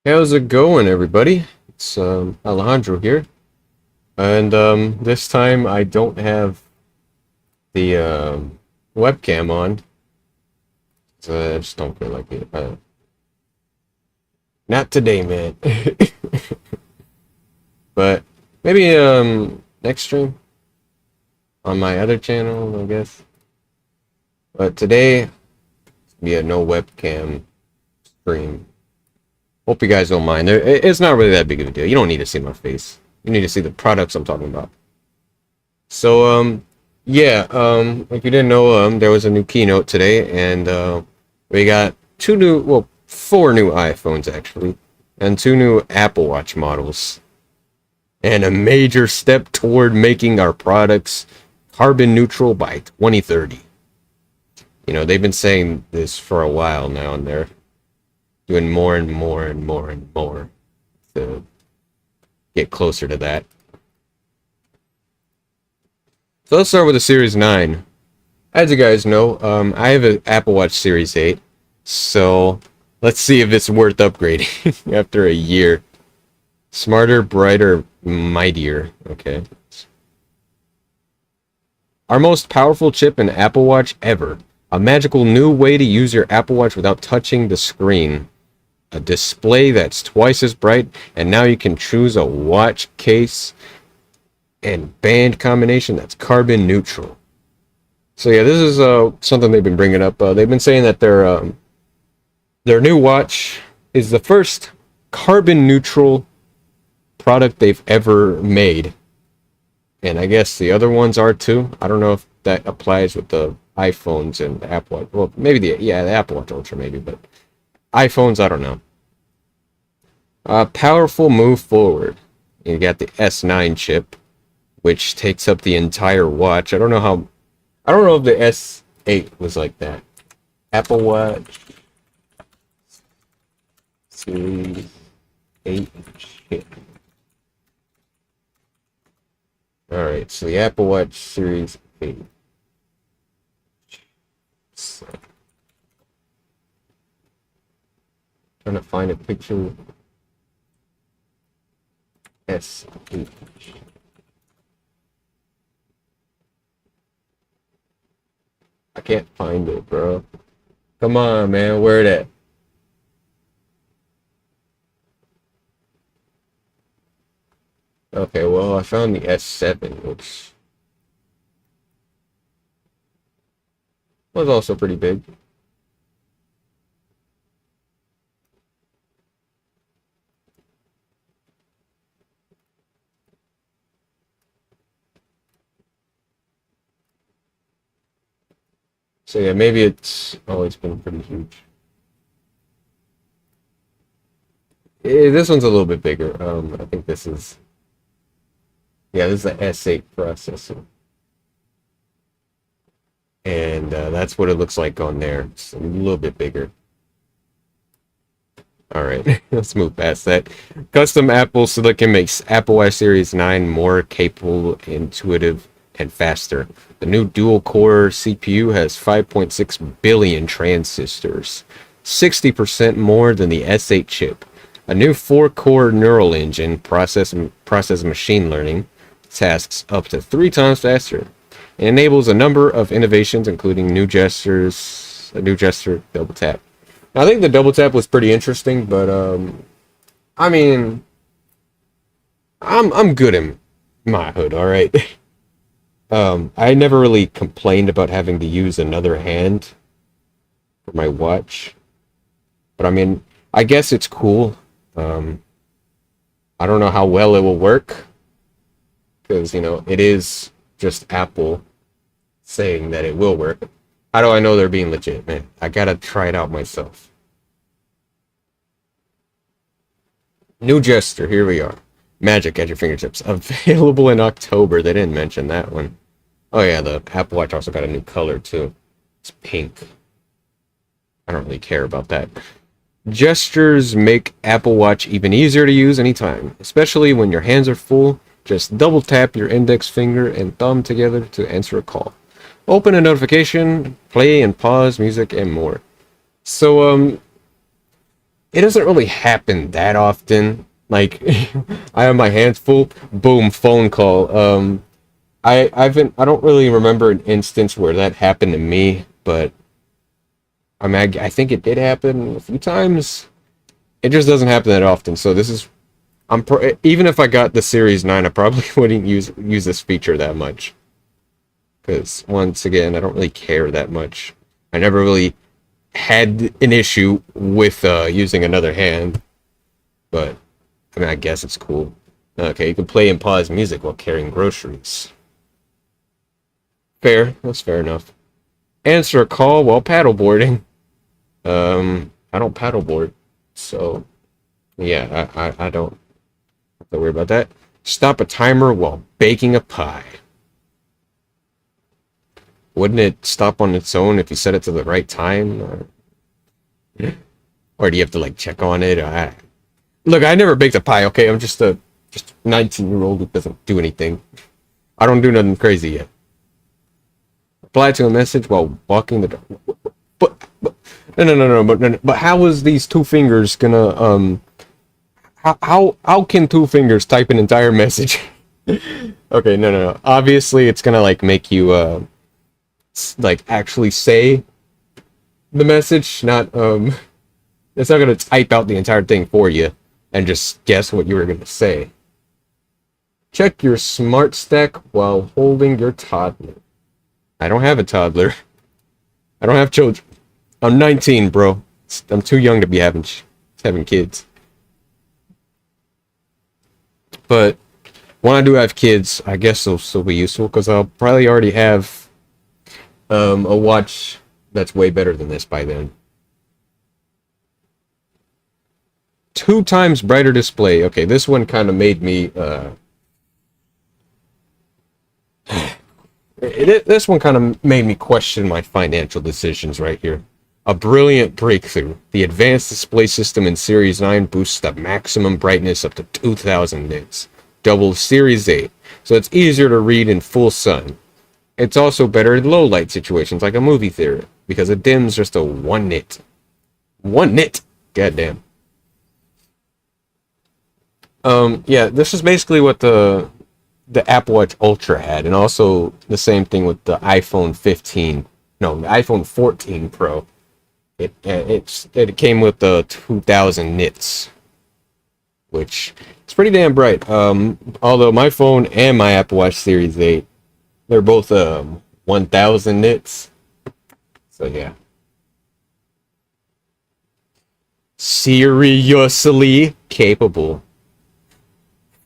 How's it going, everybody? It's Alejandro here, and this time I don't have the webcam on, so I just don't feel like it. Not today, man. But maybe next stream on my other channel, I guess. But today, be a no webcam stream. Hope you guys don't mind. It's not really that big of a deal. You don't need to see my face. You need to see the products I'm talking about. So, yeah, if you didn't know, there was a new keynote today, and we got four new iPhones actually, and two new Apple Watch models, and a major step toward making our products carbon neutral by 2030. You know, they've been saying this for a while now, and they're doing more and more and more and more to get closer to that. So let's start with the Series 9. As you guys know, I have an Apple Watch Series 8, so let's see if it's worth upgrading after a year. Smarter, brighter, mightier. Okay. Our most powerful chip in Apple Watch ever. A magical new way to use your Apple Watch without touching the screen. A display that's twice as bright, and now you can choose a watch case and band combination that's carbon neutral. So yeah, this is something they've been bringing up. They've been saying that their new watch is the first carbon neutral product they've ever made, and I guess the other ones are too. I don't know if that applies with the iPhones and the Apple Watch. Well, maybe the Apple Watch Ultra maybe, but iPhones, I don't know. Powerful move forward. You got the S9 chip, which takes up the entire watch. I don't know if the S8 was like that. Apple Watch Series 8 chip. Alright, so the Apple Watch Series 8. So, trying to find a picture. S8. I can't find it, bro. Come on, man. Where it at? Okay, well, I found the S7, which was also pretty big. So yeah, maybe it's always been pretty huge. This one's a little bit bigger. I think this is, yeah, this is the S8 processor. And that's what it looks like on there. It's a little bit bigger. All right, let's move past that. Custom Apple Silicon makes Apple Watch Series 9 more capable, intuitive, and faster. The new dual-core CPU has 5.6 billion transistors, 60% more than the S8 chip. A new 4-core neural engine process machine learning tasks up to 3 times faster. It enables a number of innovations, including new gestures, a new gesture, double tap. I think the double tap was pretty interesting, but I mean, I'm good in my hood, all right. I never really complained about having to use another hand for my watch, but I mean, I guess it's cool. I don't know how well it will work because it is just Apple saying that it will work. How do I know they're being legit, man? I gotta try it out myself. New gesture, here we are. Magic at your fingertips. Available in October. They didn't mention that one. Oh yeah, the Apple Watch also got a new color too. It's pink. I don't really care about that. Gestures make Apple Watch even easier to use anytime, especially when your hands are full. Just double tap your index finger and thumb together to answer a call. Open a notification, play and pause music, and more. So, it doesn't really happen that often. Like, I have my hands full, boom, phone call. I don't really remember an instance where that happened to me, but I mean, I think it did happen a few times. It just doesn't happen that often. So this is, even if I got the Series 9, I probably wouldn't use this feature that much. Because once again, I don't really care that much. I never really had an issue with using another hand, but I mean, I guess it's cool. Okay, you can play and pause music while carrying groceries. Fair, that's fair enough. Answer a call while paddleboarding. I don't paddleboard, so yeah, I don't have to worry about that. Stop a timer while baking a pie. Wouldn't it stop on its own if you set it to the right time? Or do you have to like check on it? Look, I never baked a pie, okay? I'm just a 19-year-old who doesn't do anything. I don't do nothing crazy yet. Reply to a message while walking the dog. But but how is these two fingers gonna how can two fingers type an entire message? Okay, no. Obviously, it's gonna like make you like actually say the message, not it's not gonna type out the entire thing for you and just guess what you were gonna say. Check your smart stack while holding your toddler. I don't have a toddler. I don't have children. I'm 19, bro. I'm too young to be having kids. But when I do have kids, I guess they'll still be useful because I'll probably already have a watch that's way better than this by then. 2 times brighter display. Okay, this one kind of made me this one kind of made me question my financial decisions right here. A brilliant breakthrough. The advanced display system in Series 9 boosts the maximum brightness up to 2000 nits, double Series 8, so it's easier to read in full sun. It's also better in low light situations like a movie theater because it dims just a 1 nit. 1 nit. Goddamn. Yeah, this is basically what the Apple Watch Ultra had, and also the same thing with the iPhone 15. No, the iPhone 14 Pro. It came with the 2000 nits, which is pretty damn bright. Although my phone and my Apple Watch Series 8, they're both 1000 nits. So yeah. Seriously capable.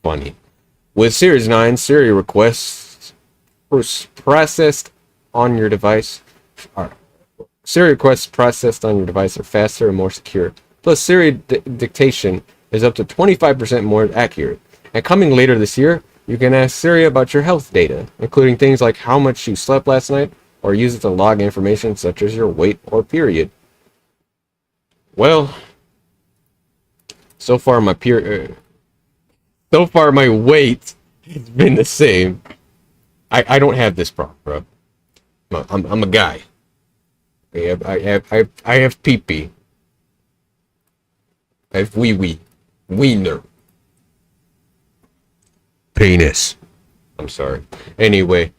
Funny. With Series 9, Siri requests processed on your device Siri requests processed on your device are faster and more secure. Plus, Siri dictation is up to 25% more accurate. And coming later this year, you can ask Siri about your health data, including things like how much you slept last night, or use it to log information such as your weight or period. Well, so far my weight has been the same. I don't have this problem, bro. I'm a guy. I have pee-pee. I have wee-wee. Wiener. Penis. I'm sorry. Anyway,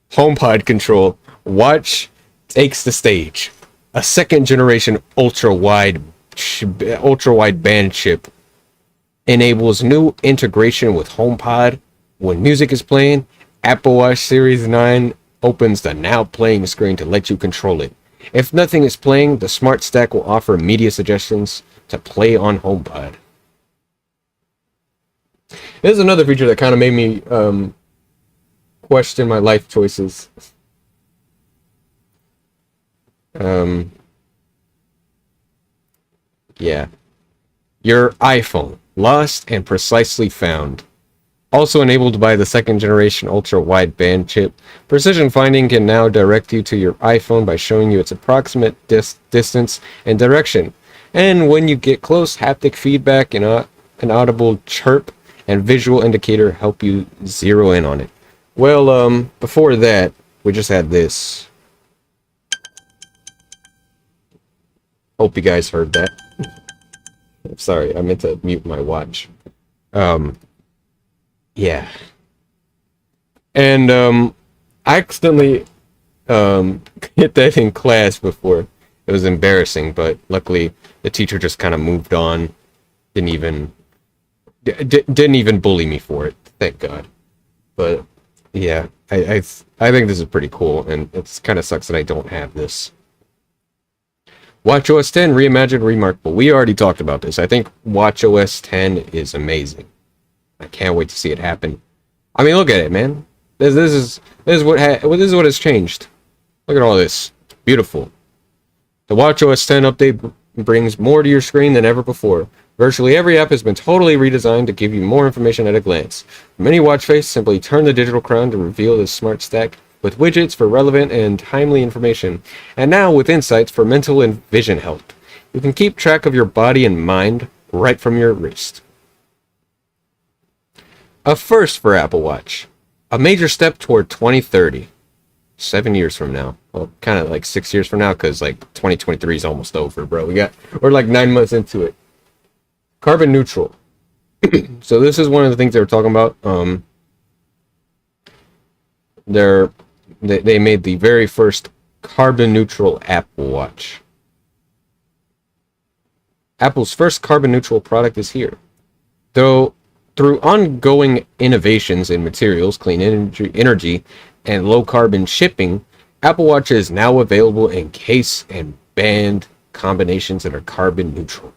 HomePod control. Watch takes the stage. A second-generation ultra-wide band chip enables new integration with HomePod. When music is playing, Apple Watch Series 9 opens the Now Playing screen to let you control it. If nothing is playing, the Smart Stack will offer media suggestions to play on HomePod. This is another feature that kind of made me question my life choices. Yeah. Your iPhone, lost and precisely found. Also enabled by the second generation ultra wideband chip, precision finding can now direct you to your iPhone by showing you its approximate distance and direction. And when you get close, haptic feedback and an audible chirp and visual indicator help you zero in on it. Well, before that, we just had this. Hope you guys heard that. Sorry, I meant to mute my watch. Um, yeah. And I accidentally hit that in class before. It was embarrassing, but luckily the teacher just kind of moved on. Didn't even didn't even bully me for it. Thank God. But yeah, I think this is pretty cool, and it's kind of sucks that I don't have this. WatchOS 10 reimagined, remarkable. We already talked about this. I think WatchOS 10 is amazing. I can't wait to see it happen. I mean, look at it, man. This is what has changed. Look at all this. Beautiful. The WatchOS 10 update brings more to your screen than ever before. Virtually every app has been totally redesigned to give you more information at a glance. From any watch face, simply turn the digital crown to reveal the smart stack with widgets for relevant and timely information, and now with insights for mental and vision health. You can keep track of your body and mind right from your wrist. A first for Apple Watch. A major step toward 2030. 7 years from now. Well, kind of like 6 years from now, because like 2023 is almost over, bro. We're like 9 months into it. Carbon neutral. So this is one of the things they were talking about. They made the very first carbon neutral Apple Watch. Apple's first carbon neutral product is here. Though through ongoing innovations in materials, clean energy, and low carbon shipping, Apple Watch is now available in case and band combinations that are carbon neutral.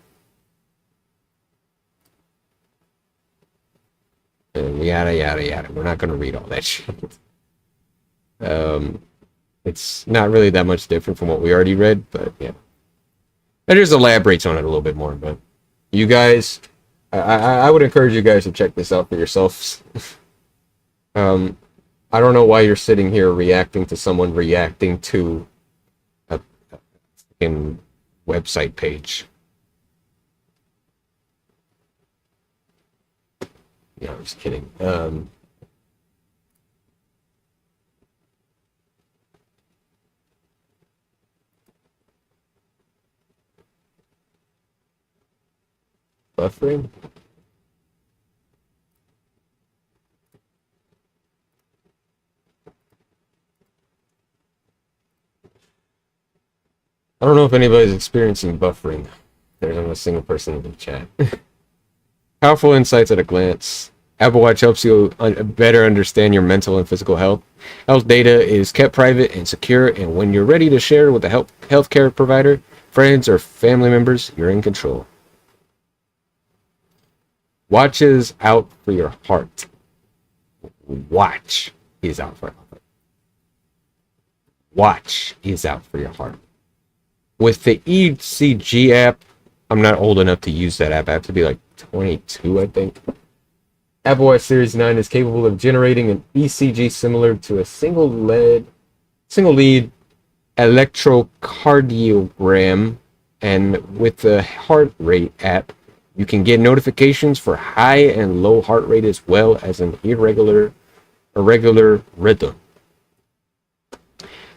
And yada yada yada. We're not going to read all that shit. It's not really that much different from what we already read, but yeah. It just elaborates on it a little bit more. But you guys, I would encourage you guys to check this out for yourselves. I don't know why you're sitting here reacting to someone reacting to a fucking website page. No, I'm just kidding. Buffering? I don't know if anybody's experiencing buffering. There's not a single person in the chat. Powerful insights at a glance. Apple Watch helps you better understand your mental and physical health. Health data is kept private and secure, and when you're ready to share with a healthcare provider, friends, or family members, you're in control. Watch is out for your heart. Watch is out for your heart. Watch is out for your heart. With the ECG app, I'm not old enough to use that app. I have to be like 22, I think. Apple Watch Series 9 is capable of generating an ECG similar to a single lead electrocardiogram, and with the heart rate app, you can get notifications for high and low heart rate as well as an irregular rhythm.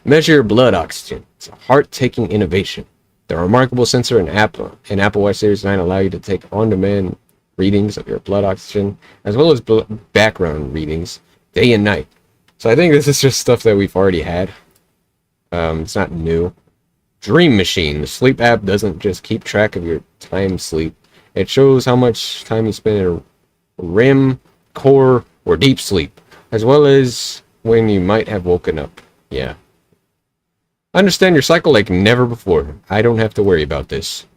Measure your blood oxygen. It's a heart-taking innovation. The remarkable sensor and Apple Watch Series 9 allow you to take on-demand readings of your blood oxygen, as well as background readings, day and night. So I think this is just stuff that we've already had. It's not new. Dream Machine. The sleep app doesn't just keep track of your time sleep. It shows how much time you spend in REM, core, or deep sleep, as well as when you might have woken up. Yeah. Understand your cycle like never before. I don't have to worry about this.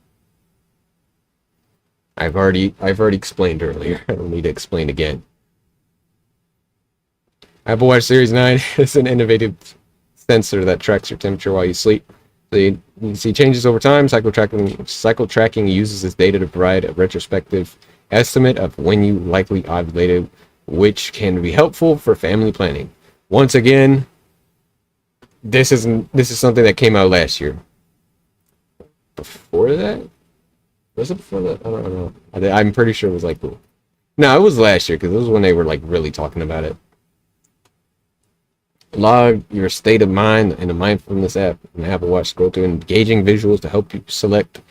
I've already explained earlier. I don't need to explain again. Apple Watch Series 9 is an innovative sensor that tracks your temperature while you sleep. So you see changes over time. Cycle tracking uses this data to provide a retrospective estimate of when you likely ovulated, which can be helpful for family planning. Once again, this is something that came out last year. Before that? Was it before that? I don't know. I'm pretty sure it was like... No, it was last year, because it was when they were like really talking about it. Log your state of mind in the mindfulness app in the Apple Watch. Scroll through engaging visuals to help you select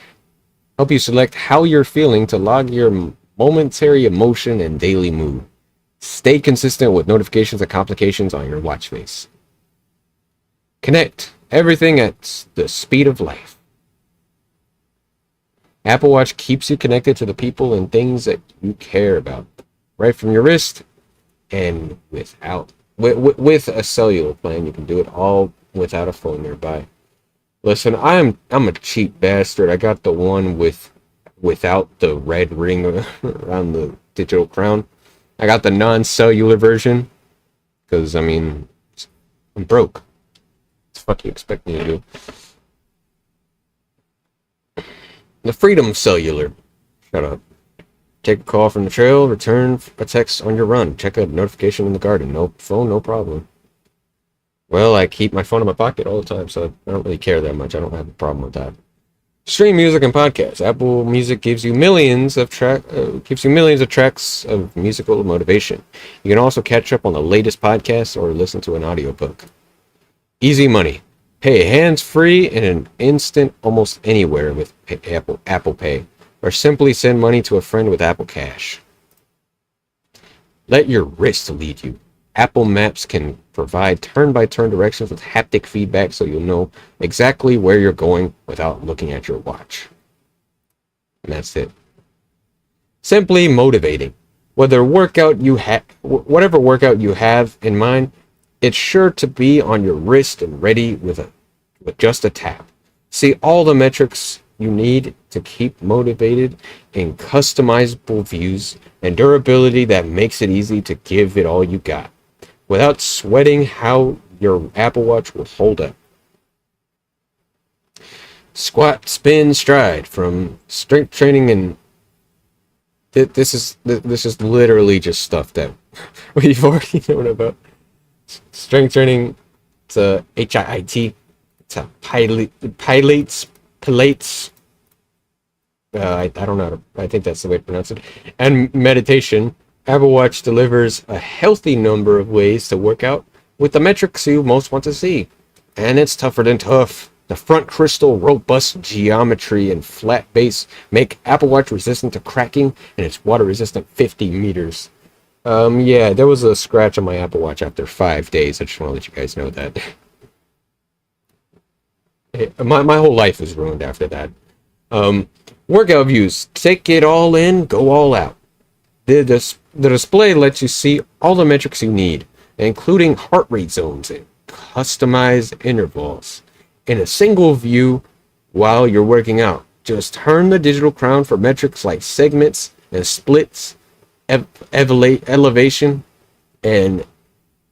Help you select how you're feeling to log your momentary emotion and daily mood. Stay consistent with notifications and complications on your watch face. Connect everything at the speed of life. Apple Watch keeps you connected to the people and things that you care about, right from your wrist, and with a cellular plan. You can do it all without a phone nearby. Listen, I'm a cheap bastard. I got the one without the red ring around the digital crown. I got the non-cellular version because I mean I'm broke. What the fuck you expect me to do? The Freedom Cellular. Shut up. Take a call from the trail, return a text on your run, check a notification in the garden. No phone, no problem. Well, I keep my phone in my pocket all the time, so I don't really care that much. I don't have a problem with that. Stream music and podcasts. Apple Music gives you millions of tracks of musical motivation. You can also catch up on the latest podcasts or listen to an audiobook. Easy money. Pay hands-free in an instant almost anywhere with Apple Pay, or simply send money to a friend with Apple Cash. Let your wrist lead you. Apple Maps can provide turn-by-turn directions with haptic feedback so you'll know exactly where you're going without looking at your watch. And that's it. Simply motivating. Whatever workout you have in mind, it's sure to be on your wrist and ready with just a tap. See all the metrics you need to keep motivated in customizable views and durability that makes it easy to give it all you got without sweating how your Apple Watch will hold up. Squat, spin, stride from strength training, and this is literally just stuff that we've already known about. Strength training to HIIT to pilates. I don't know. I think that's the way to pronounce it. And meditation. Apple Watch delivers a healthy number of ways to work out with the metrics you most want to see. And it's tougher than tough. The front crystal, robust geometry, and flat base make Apple Watch resistant to cracking, and it's water resistant 50 meters. Yeah, there was a scratch on my Apple Watch after 5 days. I just want to let you guys know that. My whole life was ruined after that. Workout views. Take it all in, go all out. The display lets you see all the metrics you need, including heart rate zones and customized intervals, in a single view while you're working out. Just turn the digital crown for metrics like segments and splits, elevation, and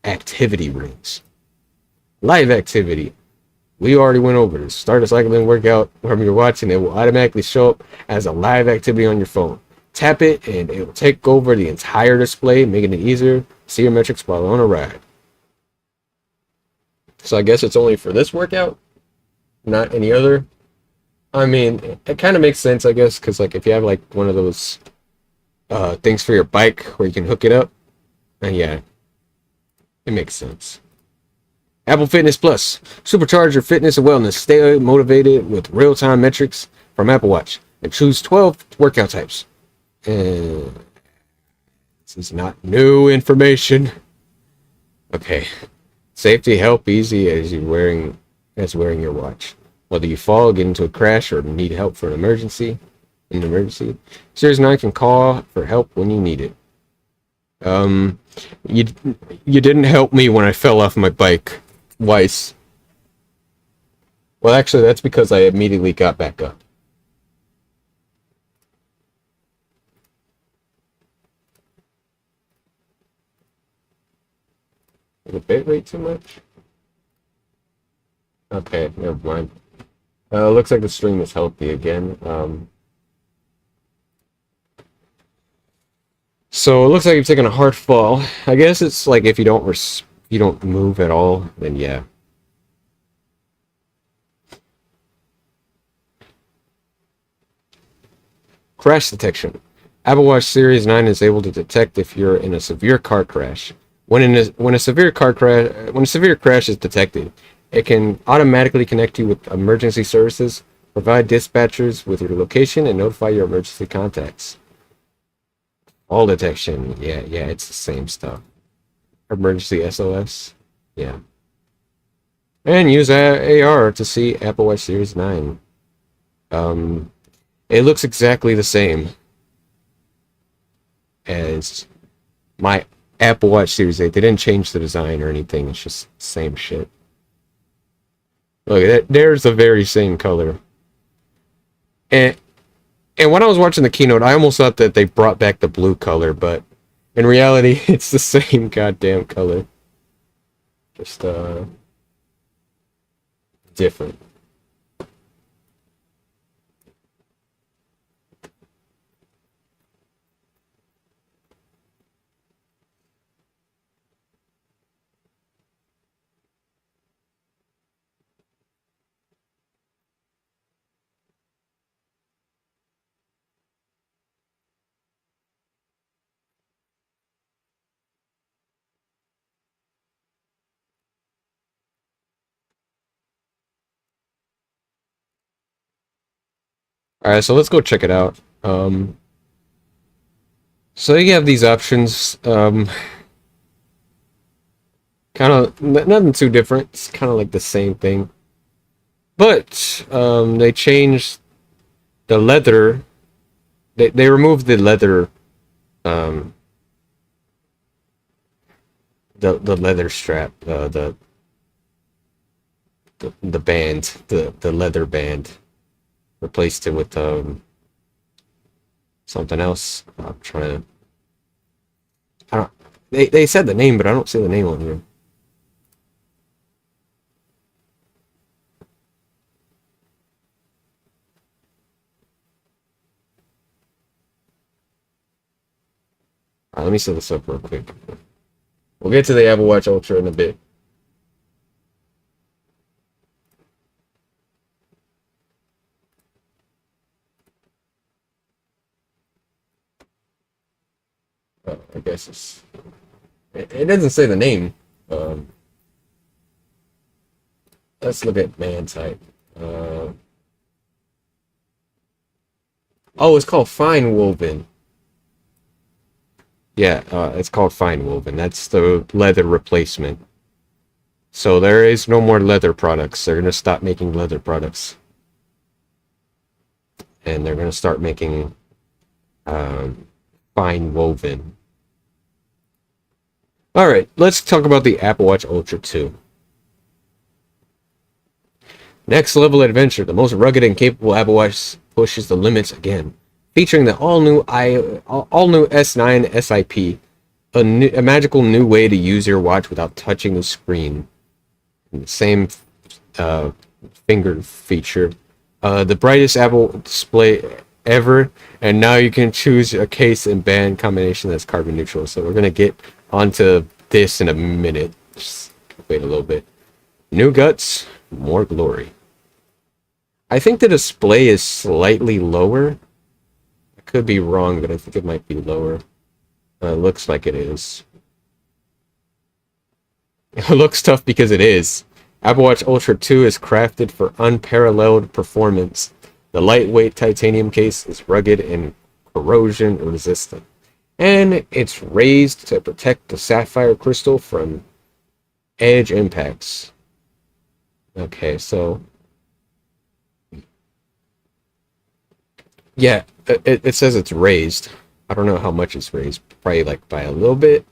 activity rings. Live activity. We already went over this. Start a cycling workout wherever you're watching. It will automatically show up as a live activity on your phone. Tap it and it will take over the entire display, making it easier to see your metrics while on a ride. So I guess it's only for this workout, not any other. I mean, it kind of makes sense, I guess, because like if you have like one of those things for your bike where you can hook it up, and yeah, it makes sense. Apple Fitness Plus. Supercharge your fitness and wellness. Stay motivated with real-time metrics from Apple Watch. And choose 12 workout types. This is not new information. Okay. Safety, help, easy as wearing your watch. Whether you fall, get into a crash, or need help for an emergency, Series 9 can call for help when you need it. You didn't help me when I fell off my bike twice. Well, actually, that's because I immediately got back up. Is the bit rate too much? Okay, never mind. Looks like the stream is healthy again. So it looks like you've taken a hard fall. I guess it's like if you don't move at all, then yeah. Crash detection. Apple Watch Series 9 is able to detect if you're in a severe car crash. When a severe crash is detected, it can automatically connect you with emergency services Provide dispatchers with your location and notify your emergency contacts. Fall detection. Yeah, it's the same stuff. Emergency SOS. Yeah. And use AR to see Apple Watch Series 9. It looks exactly the same as my Apple Watch Series 8. They didn't change the design or anything. It's just same shit. Look, there's the very same color. And when I was watching the keynote, I almost thought that they brought back the blue color, but in reality, it's the same goddamn color. Just, different. Alright, so let's go check it out. So you have these options. Kind of nothing too different. It's kind of like the same thing, but they changed the leather. They removed the leather, um, the leather strap, the band, the leather band. Replaced it with something else. I'm trying to. I don't. They said the name, but I don't see the name on here. Alright, let me set this up real quick. We'll get to the Apple Watch Ultra in a bit. I guess it doesn't say the name. Let's look at band type. Oh, it's called Fine Woven. Yeah, it's called Fine Woven. That's the leather replacement. So there is no more leather products. They're gonna stop making leather products, and they're gonna start making fine woven. All right, let's talk about the Apple Watch Ultra 2. Next level adventure. The most rugged and capable Apple Watch pushes the limits again, featuring the all-new S9 SIP, a magical new way to use your watch without touching the screen. And the same finger feature, the brightest Apple display ever, and now you can choose a case and band combination that's carbon neutral. So we're gonna get onto this in a minute. Just wait a little bit. New guts, more glory. I think the display is slightly lower. I could be wrong, but I think it might be lower. It looks like it is. It looks tough because it is. Apple Watch Ultra 2 is crafted for unparalleled performance. The lightweight titanium case is rugged and corrosion resistant, and it's raised to protect the sapphire crystal from edge impacts. Okay, so yeah, it says it's raised. I don't know how much it's raised. Probably like by a little bit.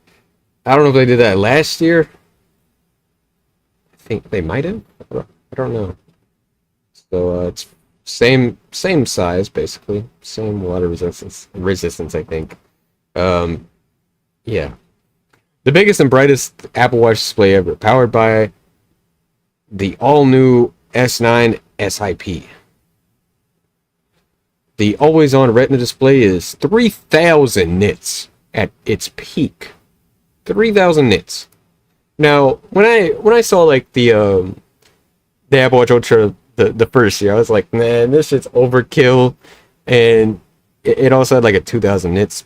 I don't know if they did that last year. I think they might have. I don't know. So it's same size basically, same water resistance. I think. Yeah, the biggest and brightest Apple Watch display ever, powered by the all-new S9 SIP. The always-on Retina display is 3,000 nits at its peak. 3,000 nits. Now, when I saw like the Apple Watch Ultra the first year, I was like, man, this shit's overkill, and it also had like a 2,000 nits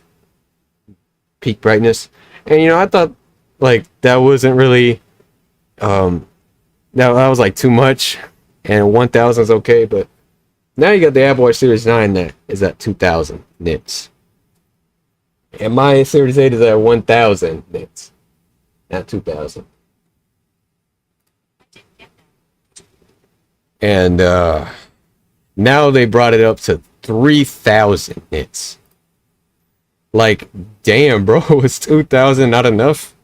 peak brightness, and I thought like that wasn't really that was like too much, and 1,000 is okay, but Now you got the Apple Watch Series 9 that is at 2,000 nits. And my Series 8 is at 1,000 nits. Not 2,000. And now they brought it up to 3,000 nits. Like, damn, bro, was 2,000 not enough?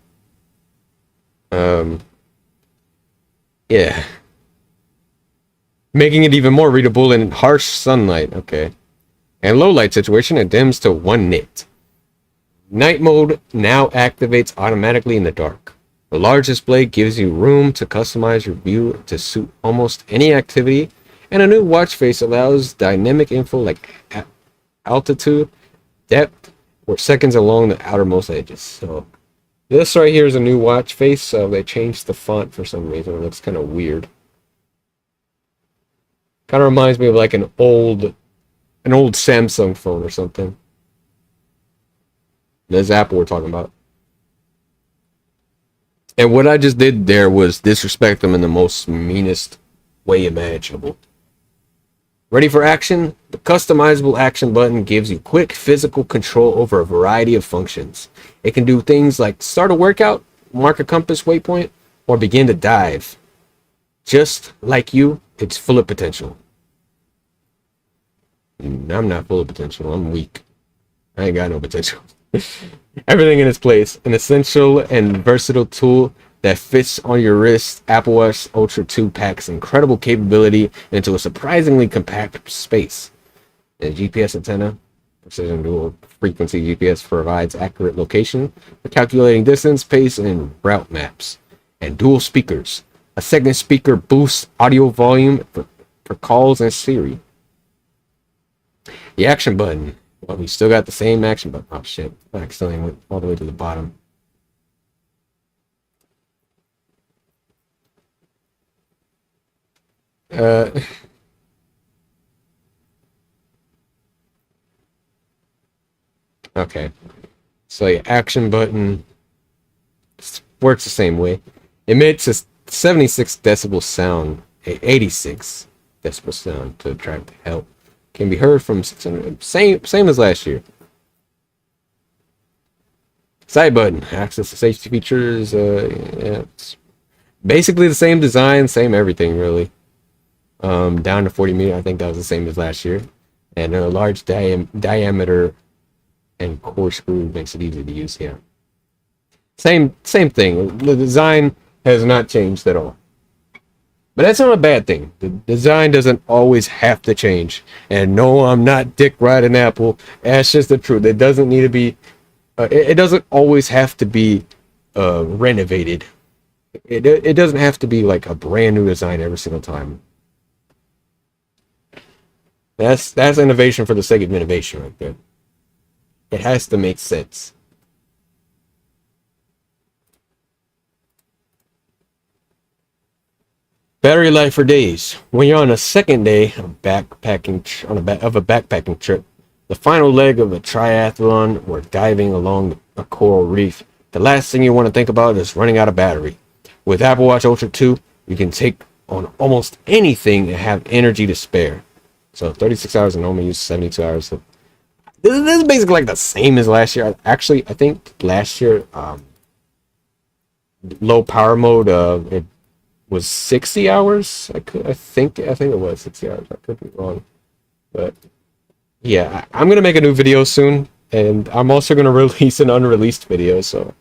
Yeah. Making it even more readable in harsh sunlight. Okay. And low light situation, it dims to 1 nit. Night mode now activates automatically in the dark. The large display gives you room to customize your view to suit almost any activity, and a new watch face allows dynamic info like altitude, depth, or seconds along the outermost edges. So this right here is a new watch face. So they changed the font for some reason. It looks kind of weird. Kind of reminds me of like an old Samsung phone or something. This Apple we're talking about. And what I just did there was disrespect them in the most meanest way imaginable. Ready for action? The customizable action button gives you quick physical control over a variety of functions. It can do things like start a workout, mark a compass waypoint, or begin to dive. Just like you, it's full of potential. I'm not full of potential. I'm weak. I ain't got no potential. Everything in its place. An essential and versatile tool that fits on your wrist, Apple Watch Ultra 2 packs incredible capability into a surprisingly compact space. A GPS antenna, precision dual frequency GPS, provides accurate location for calculating distance, pace, and route maps. And dual speakers. A second speaker boosts audio volume for calls and Siri. The action button. Well, we still got the same action button. Oh shit, I accidentally went all the way to the bottom. Okay. So the action button works the same way. Emits a 76 decibel sound, a 86 decibel sound to attract help. Can be heard from 600, same as last year. Side button, access to safety features. Yeah, it's basically the same design, same everything really. Down to 40 meters, I think that was the same as last year. And a large diameter and corkscrew makes it easy to use here. Same thing. The design has not changed at all. But that's not a bad thing. The design doesn't always have to change. And no, I'm not dick riding Apple. That's just the truth. It doesn't need to be. It doesn't always have to be renovated. It doesn't have to be like a brand new design every single time. That's innovation for the sake of innovation right there. It has to make sense. Battery life for days. When you're on a second day of backpacking trip, the final leg of a triathlon or diving along a coral reef, the last thing you want to think about is running out of battery. With Apple Watch Ultra 2, you can take on almost anything and have energy to spare. So 36 hours and only use 72 hours. So this is basically like the same as last year. Actually, I think last year, low power mode, it was 60 hours. I think it was 60 hours. I could be wrong, but yeah, I'm gonna make a new video soon, and I'm also gonna release an unreleased video. So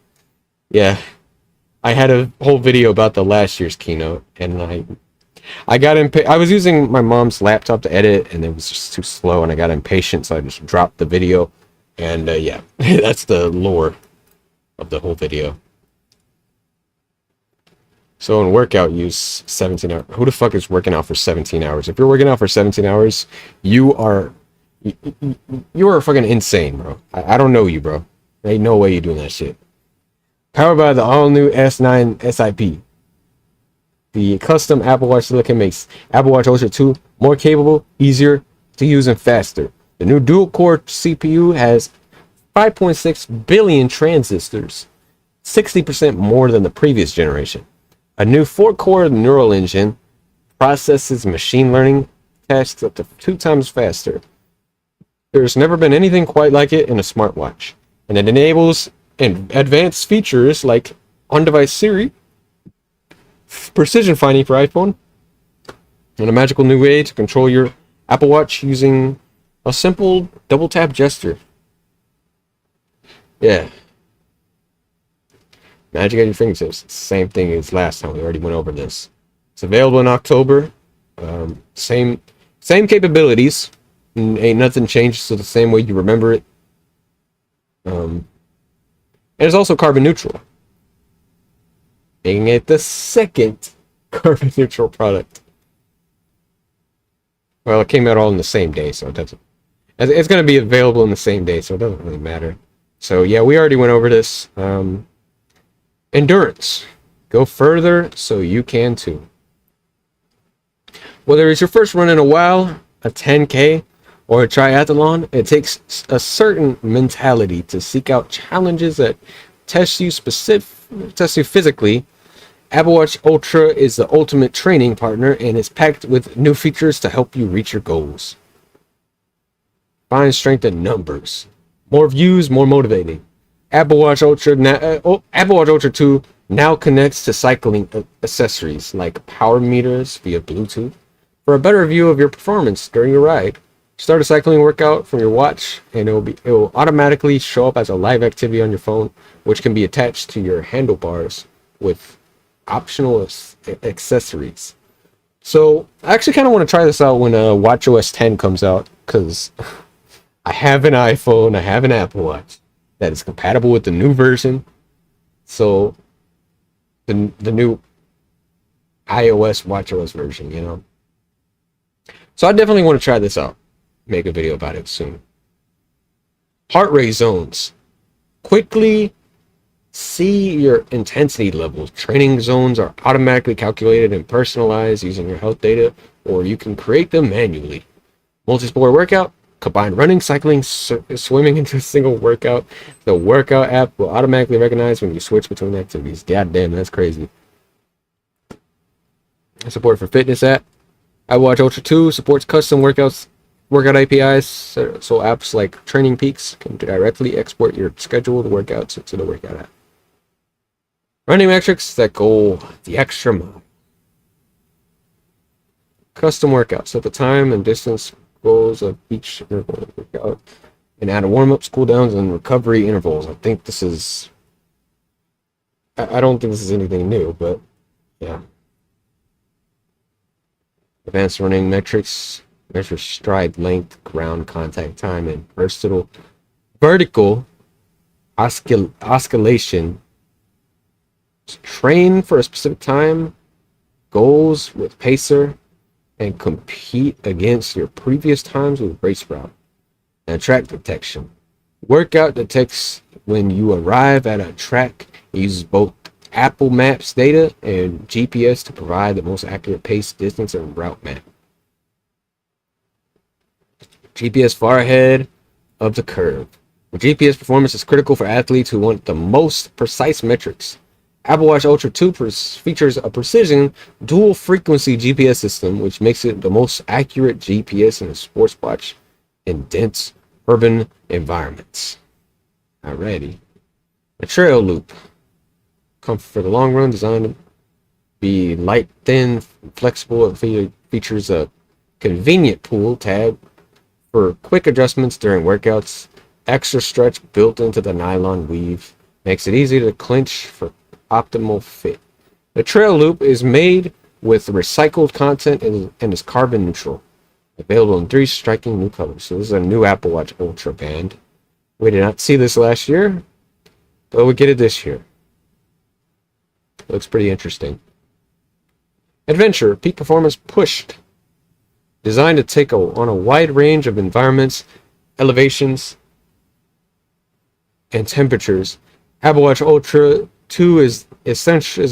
yeah, I had a whole video about the last year's keynote, and I got I was using my mom's laptop to edit, and it was just too slow, and I got impatient, so I just dropped the video. And yeah, that's the lore of the whole video. So in workout use, 17 hours. Who the fuck is working out for 17 hours? If you're working out for 17 hours, you are fucking insane, bro. I don't know you, bro. There ain't no way you're doing that shit. Powered by the all-new S9 SIP. The custom Apple Watch silicon makes Apple Watch Ultra 2 more capable, easier to use, and faster. The new dual-core CPU has 5.6 billion transistors, 60% more than the previous generation. A new 4-core neural engine processes machine learning tasks up to 2 times faster. There's never been anything quite like it in a smartwatch, and it enables advanced features like on-device Siri, precision finding for iPhone, and a magical new way to control your Apple Watch using a simple double tap gesture. Yeah. Magic at your fingertips. Same thing as last time. We already went over this. It's available in October. Same capabilities. Ain't nothing changed to the same way you remember it. And it's also carbon neutral, making it the second carbon neutral product. Well, it came out all in the same day, so it doesn't. It's going to be available in the same day, so it doesn't really matter. So yeah, we already went over this. Endurance. Go further so you can too. Whether it's your first run in a while, a 10K, or a triathlon, it takes a certain mentality to seek out challenges that test you physically. Apple Watch Ultra is the ultimate training partner and is packed with new features to help you reach your goals. Find strength in numbers. More views, more motivating. Apple Watch Ultra 2 now connects to cycling accessories like power meters via Bluetooth for a better view of your performance during your ride. Start a cycling workout from your watch, and it will automatically show up as a live activity on your phone, which can be attached to your handlebars with optional accessories. So I actually kind of want to try this out when watchOS 10 comes out, because I have an iPhone, I have an Apple Watch that is compatible with the new version. So the new iOS watchOS version, you know. So I definitely want to try this out. Make a video about it soon. Heart rate zones. Quickly see your intensity levels. Training zones are automatically calculated and personalized using your health data, or you can create them manually. Multi-sport workout. Combine running, cycling, swimming into a single workout. The workout app will automatically recognize when you switch between activities. God damn, that's crazy. Support for fitness app. Apple Watch Ultra 2 supports custom workout APIs, so apps like Training Peaks can directly export your scheduled workouts into the workout app. Running metrics that go the extra mile. Custom workouts. Set the time and distance goals of each interval workout and add warm-ups, cool-downs, and recovery intervals. I think this is... I don't think this is anything new, but yeah. Advanced running metrics measure stride length, ground contact time, and vertical oscillation. Train for a specific time, goals with pacer, and compete against your previous times with race route. And track detection. Workout detects when you arrive at a track. It uses both Apple Maps data and GPS to provide the most accurate pace, distance, and route map. GPS far ahead of the curve. GPS performance is critical for athletes who want the most precise metrics. Apple Watch Ultra 2 features a precision dual frequency GPS system, which makes it the most accurate GPS in a sports watch in dense urban environments. Alrighty. A trail loop. Comfort for the long run, designed to be light, thin, flexible. It features a convenient pull tab for quick adjustments during workouts. Extra stretch built into the nylon weave makes it easy to clinch for optimal fit. The trail loop is made with recycled content and is carbon neutral. Available in 3 striking new colors. So this is a new Apple Watch Ultra band. We did not see this last year, but we get it this year. Looks pretty interesting. Adventure, peak performance pushed. Designed to take on a wide range of environments, elevations, and temperatures. Apple Watch Ultra 2 is an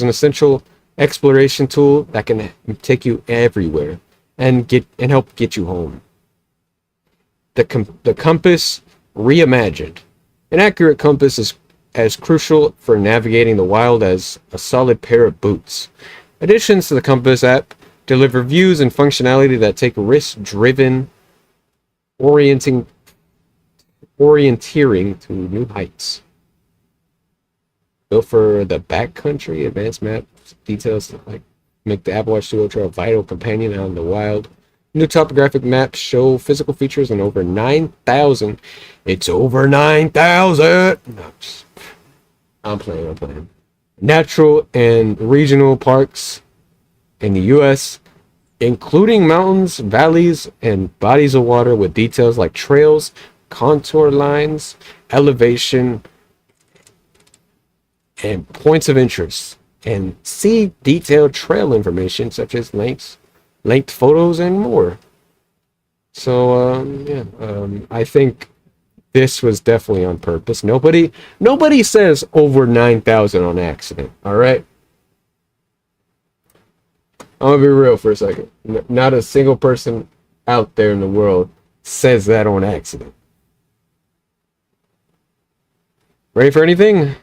essential exploration tool that can take you everywhere and help get you home. The compass reimagined. An accurate compass is as crucial for navigating the wild as a solid pair of boots. Additions to the compass app deliver views and functionality that take risk-driven orienteering to new heights. Built for the backcountry, advanced map details like make the Apple Watch 2 Ultra a vital companion out in the wild. New topographic maps show physical features in over 9,000. It's over 9,000! No, I'm playing. Natural and regional parks in the U.S., including mountains, valleys, and bodies of water with details like trails, contour lines, elevation, and points of interest. And see detailed trail information such as length photos, and more. So, I think this was definitely on purpose. Nobody says over 9,000 on accident, all right? I'm gonna be real for a second. Not a single person out there in the world says that on accident. Ready for anything?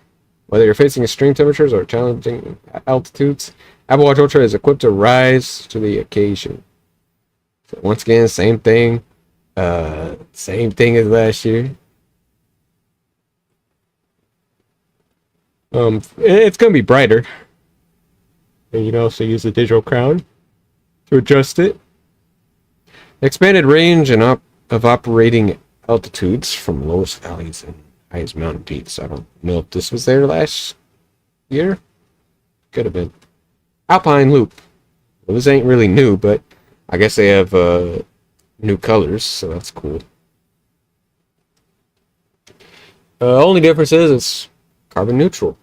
Whether you're facing extreme temperatures or challenging altitudes, Apple Watch Ultra is equipped to rise to the occasion. So once again, same thing. Same thing as last year. It's gonna be brighter. And you can also use the digital crown to adjust it. Expanded range and of operating altitudes from lowest valleys and highest mountain peaks. I don't know if this was there last year. Could have been. Alpine Loop. Well, this ain't really new, but I guess they have new colors, so that's cool. Only difference is it's carbon neutral.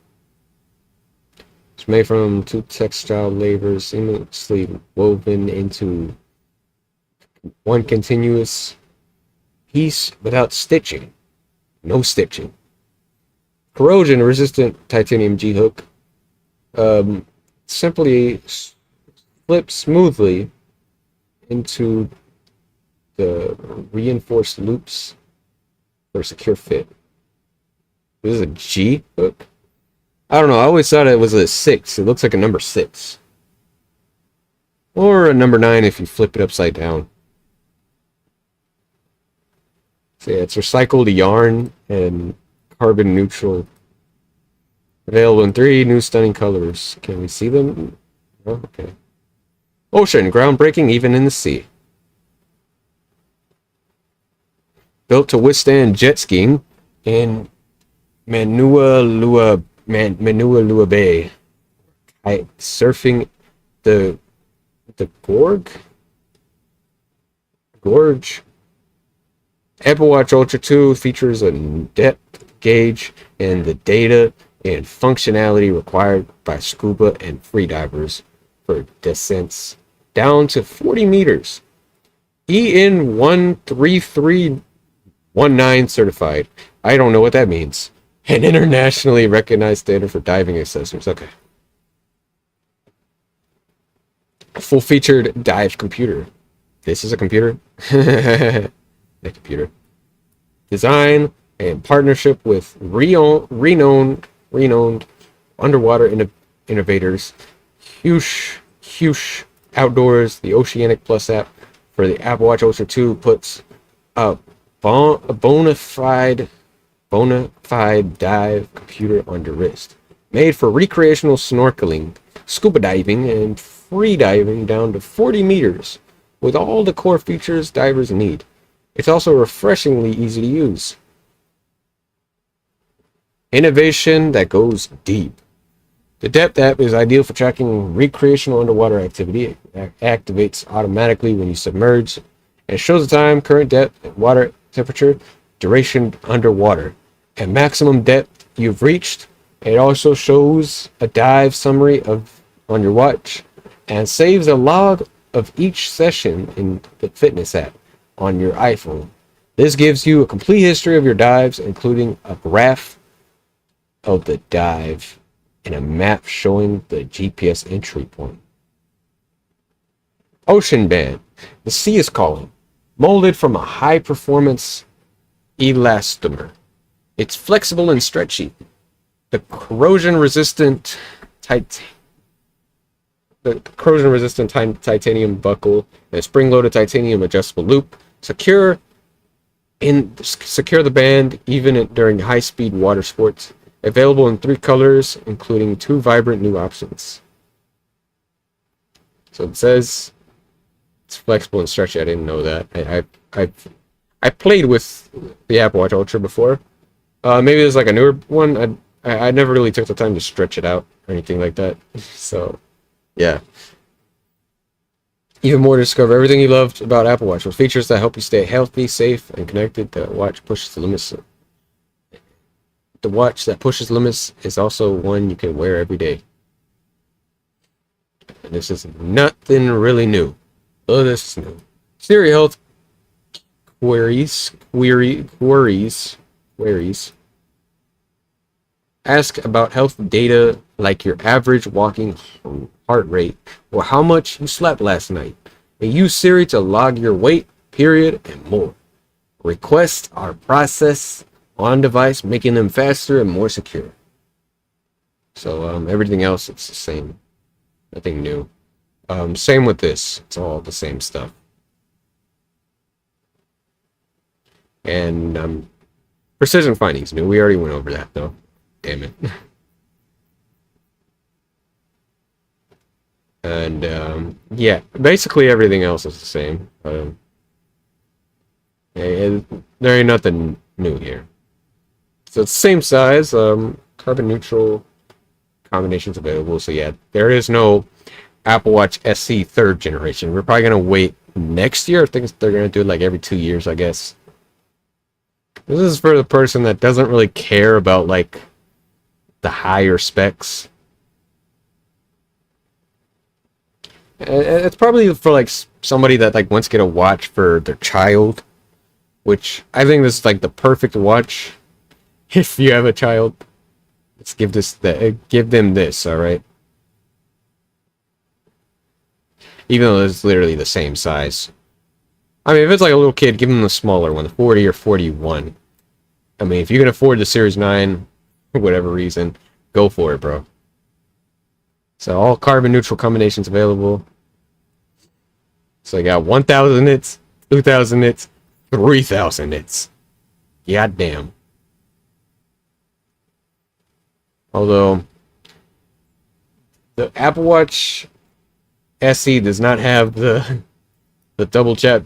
It's made from two textile layers seamlessly woven into one continuous piece without stitching. No stitching. Corrosion resistant titanium G hook. Simply slip smoothly into the reinforced loops for a secure fit. This is a G hook? I don't know. I always thought it was a 6. It looks like a number 6. Or a number 9 if you flip it upside down. So yeah, it's recycled yarn and carbon neutral. Available in 3 new stunning colors. Can we see them? Oh, okay. Ocean, groundbreaking even in the sea. Built to withstand jet skiing in Manualua Bay. Surfing the gorge. Apple Watch Ultra 2 features a depth gauge and the data and functionality required by scuba and freedivers for descents down to 40 meters. EN 13319 certified. I don't know what that means. An internationally recognized standard for diving accessories. Okay. Full-featured dive computer. This is a computer? A computer. Design and partnership with renowned underwater innovators. Huge Outdoors, the Oceanic Plus app for the Apple Watch Ultra 2 puts a bona fide dive computer on your wrist. Made for recreational snorkeling, scuba diving, and free diving down to 40 meters with all the core features divers need. It's also refreshingly easy to use. Innovation that goes deep. The Depth app is ideal for tracking recreational underwater activity. It activates automatically when you submerge and shows the time, current depth, water temperature, duration underwater, and maximum depth you've reached. It also shows a dive summary on your watch and saves a log of each session in the fitness app on your iPhone. This gives you a complete history of your dives, including a graph of the dive and a map showing the GPS entry point. Ocean Band. The sea is calling. Molded from a high-performance elastomer. It's flexible and stretchy. The corrosion-resistant the corrosion-resistant titanium buckle, and a spring-loaded titanium adjustable loop. Secure the band during high-speed water sports. Available in 3 colors, including 2 vibrant new options. So it says it's flexible and stretchy. I didn't know that. I played with the Apple Watch Ultra before. Maybe there's like a newer one. I never really took the time to stretch it out or anything like that. So, yeah. Even more to discover everything you loved about Apple Watch with features that help you stay healthy, safe, and connected. The watch pushes the limits. The watch that pushes limits is also one you can wear every day. And this is nothing really new. Oh, this is new. Siri health queries. Ask about health data like your average walking heart rate or how much you slept last night. And use Siri to log your weight, period, and more. Requests are processed on device, making them faster and more secure. So everything else, it's the same. Nothing new. Same with this. It's all the same stuff. And precision findings new. We already went over that though. Damn it. And yeah, basically everything else is the same. There ain't nothing new here. So it's the same size, carbon neutral combinations available. So yeah, there is no Apple Watch SE 3rd generation. We're probably gonna wait next year. I think they're gonna do it like every 2 years, I guess. This is for the person that doesn't really care about like the higher specs. It's probably for like somebody that like wants to get a watch for their child, which I think this is like the perfect watch if you have a child. Let's give them this, all right? Even though it's literally the same size. I mean, if it's like a little kid, give them the smaller one, the 40 or 41. I mean, if you can afford the Series 9, for whatever reason, go for it, bro. So all carbon neutral combinations available. So you got 1,000 nits, 2,000 nits, 3,000 nits. God damn. Although the Apple Watch SE does not have the double tap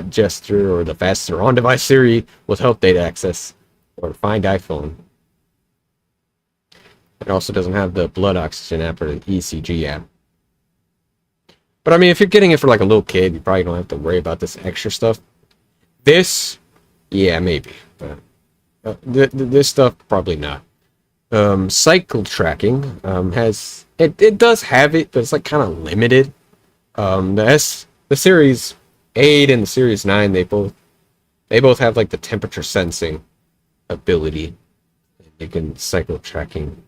gesture or the faster on-device Siri with health data access or Find iPhone. It also doesn't have the blood oxygen app or the ECG app. But I mean, if you're getting it for like a little kid, you probably don't have to worry about this extra stuff. This, yeah, maybe. But this stuff, probably not. Cycle tracking has it does have it, but it's like kind of limited. The Series 8 and the Series 9, they both have like the temperature sensing ability. They can cycle tracking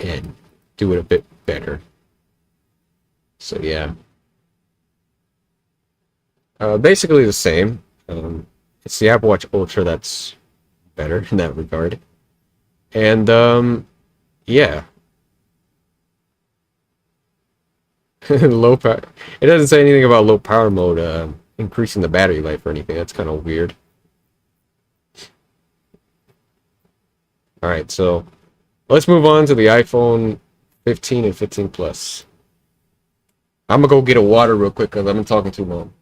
and do it a bit better. So yeah, basically the same. It's the Apple Watch Ultra that's better in that regard. And yeah, low power. It doesn't say anything about low power mode increasing the battery life or anything. That's kind of weird. All right, so let's move on to the iPhone 15 and 15 Plus. I'm gonna go get a water real quick because I've been talking too long.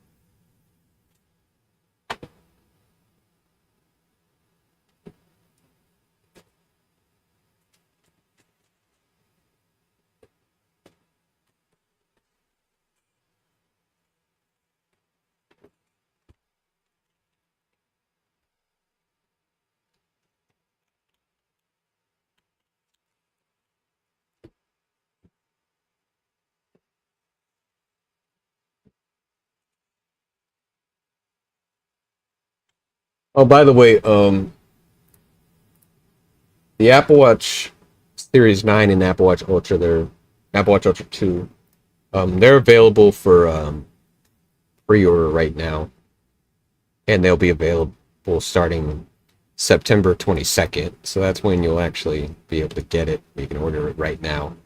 Oh, by the way, the Apple Watch Series 9 and Apple Watch Ultra, they're Apple Watch Ultra 2. They're available for pre-order right now, and they'll be available starting September 22nd. So that's when you'll actually be able to get it. You can order it right now.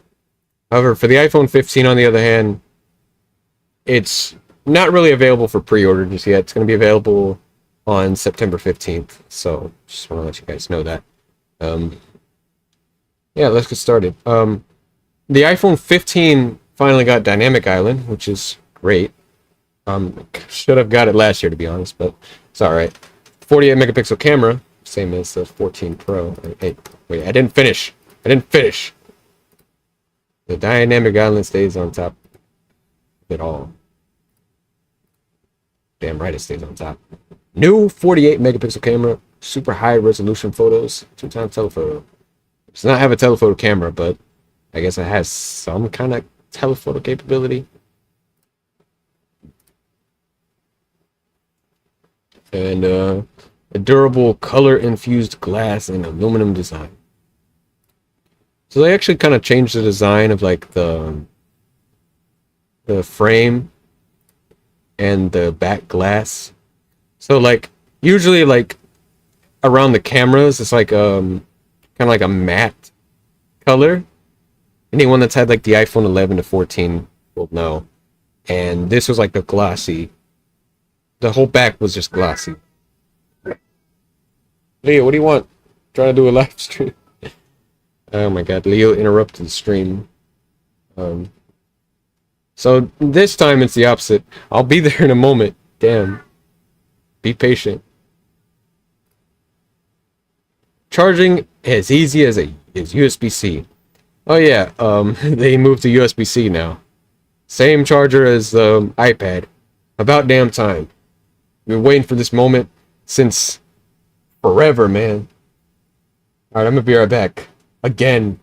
However, for the iPhone 15, on the other hand, it's not really available for pre-order just yet. It's going to be available on September 15th. So just want to let you guys know that. Yeah, let's get started. The iPhone 15 finally got Dynamic Island, which is great. Should have got it last year, to be honest, but it's all right. 48 megapixel camera, same as the 14 Pro. Hey, wait, I didn't finish. The Dynamic Island stays on top of it all. Damn right it stays on top. New 48 megapixel camera, super high resolution photos, 2x telephoto. It does not have a telephoto camera, but I guess it has some kind of telephoto capability. And a durable color-infused glass and aluminum design. So they actually kind of changed the design of like the frame and the back glass. So like usually like around the cameras it's like kind of like a matte color. Anyone that's had like the iPhone 11 to 14 will know. And this was like the glossy. The whole back was just glossy. Leo, what do you want? Trying to do a live stream. Oh my god, Leo interrupted the stream. So this time it's the opposite. I'll be there in a moment. Damn. Be patient. Charging as easy as USB-C. Oh yeah, they moved to USB-C now. Same charger as the iPad. About damn time. We've been waiting for this moment since forever, man. Alright, I'm gonna be right back. Again.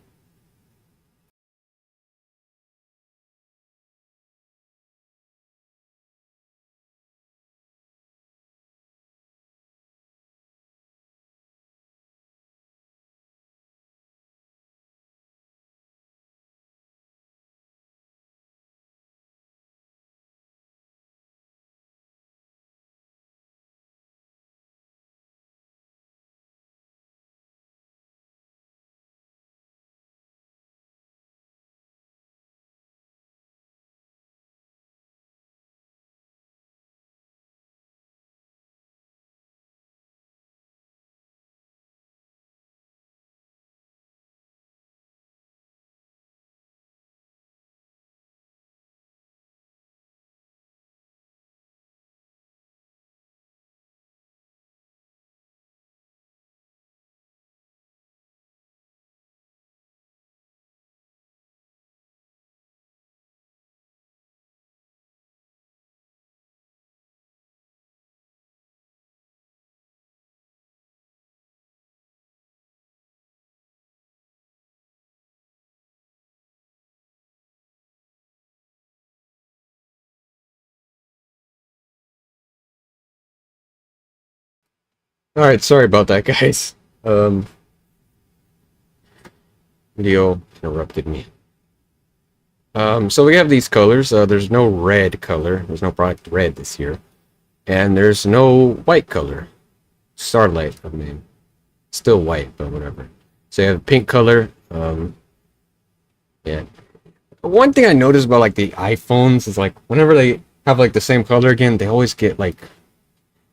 Alright, sorry about that, guys. Video interrupted me. So we have these colors. There's no red color. There's no product red this year. And there's no white color. Starlight, I mean. Still white, but whatever. So you have pink color. Yeah. One thing I noticed about like the iPhones is like whenever they have like the same color again, they always get like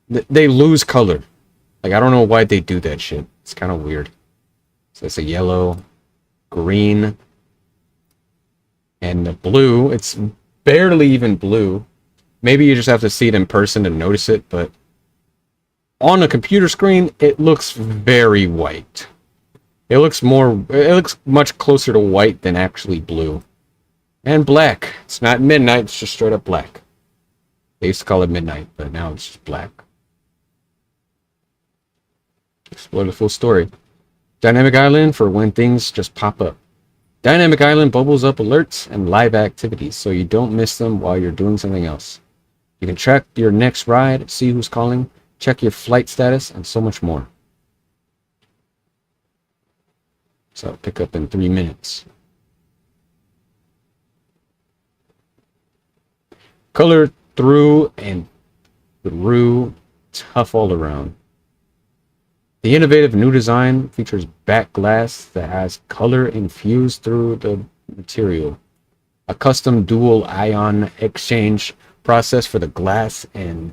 they lose color. Like I don't know why they do that shit. It's kind of weird. So it's a yellow, green, and the blue. It's barely even blue. Maybe you just have to see it in person to notice it, but on a computer screen, it looks very white. It looks much closer to white than actually blue. And black. It's not midnight, it's just straight up black. They used to call it midnight, but now it's just black. Explore the full story. Dynamic Island for when things just pop up. Dynamic Island bubbles up alerts and live activities so you don't miss them while you're doing something else. You can track your next ride, see who's calling, check your flight status, and so much more. So pick up in 3 minutes. Color through and through, tough all around. The innovative new design features back glass that has color infused through the material. a custom dual ion exchange process for the glass, and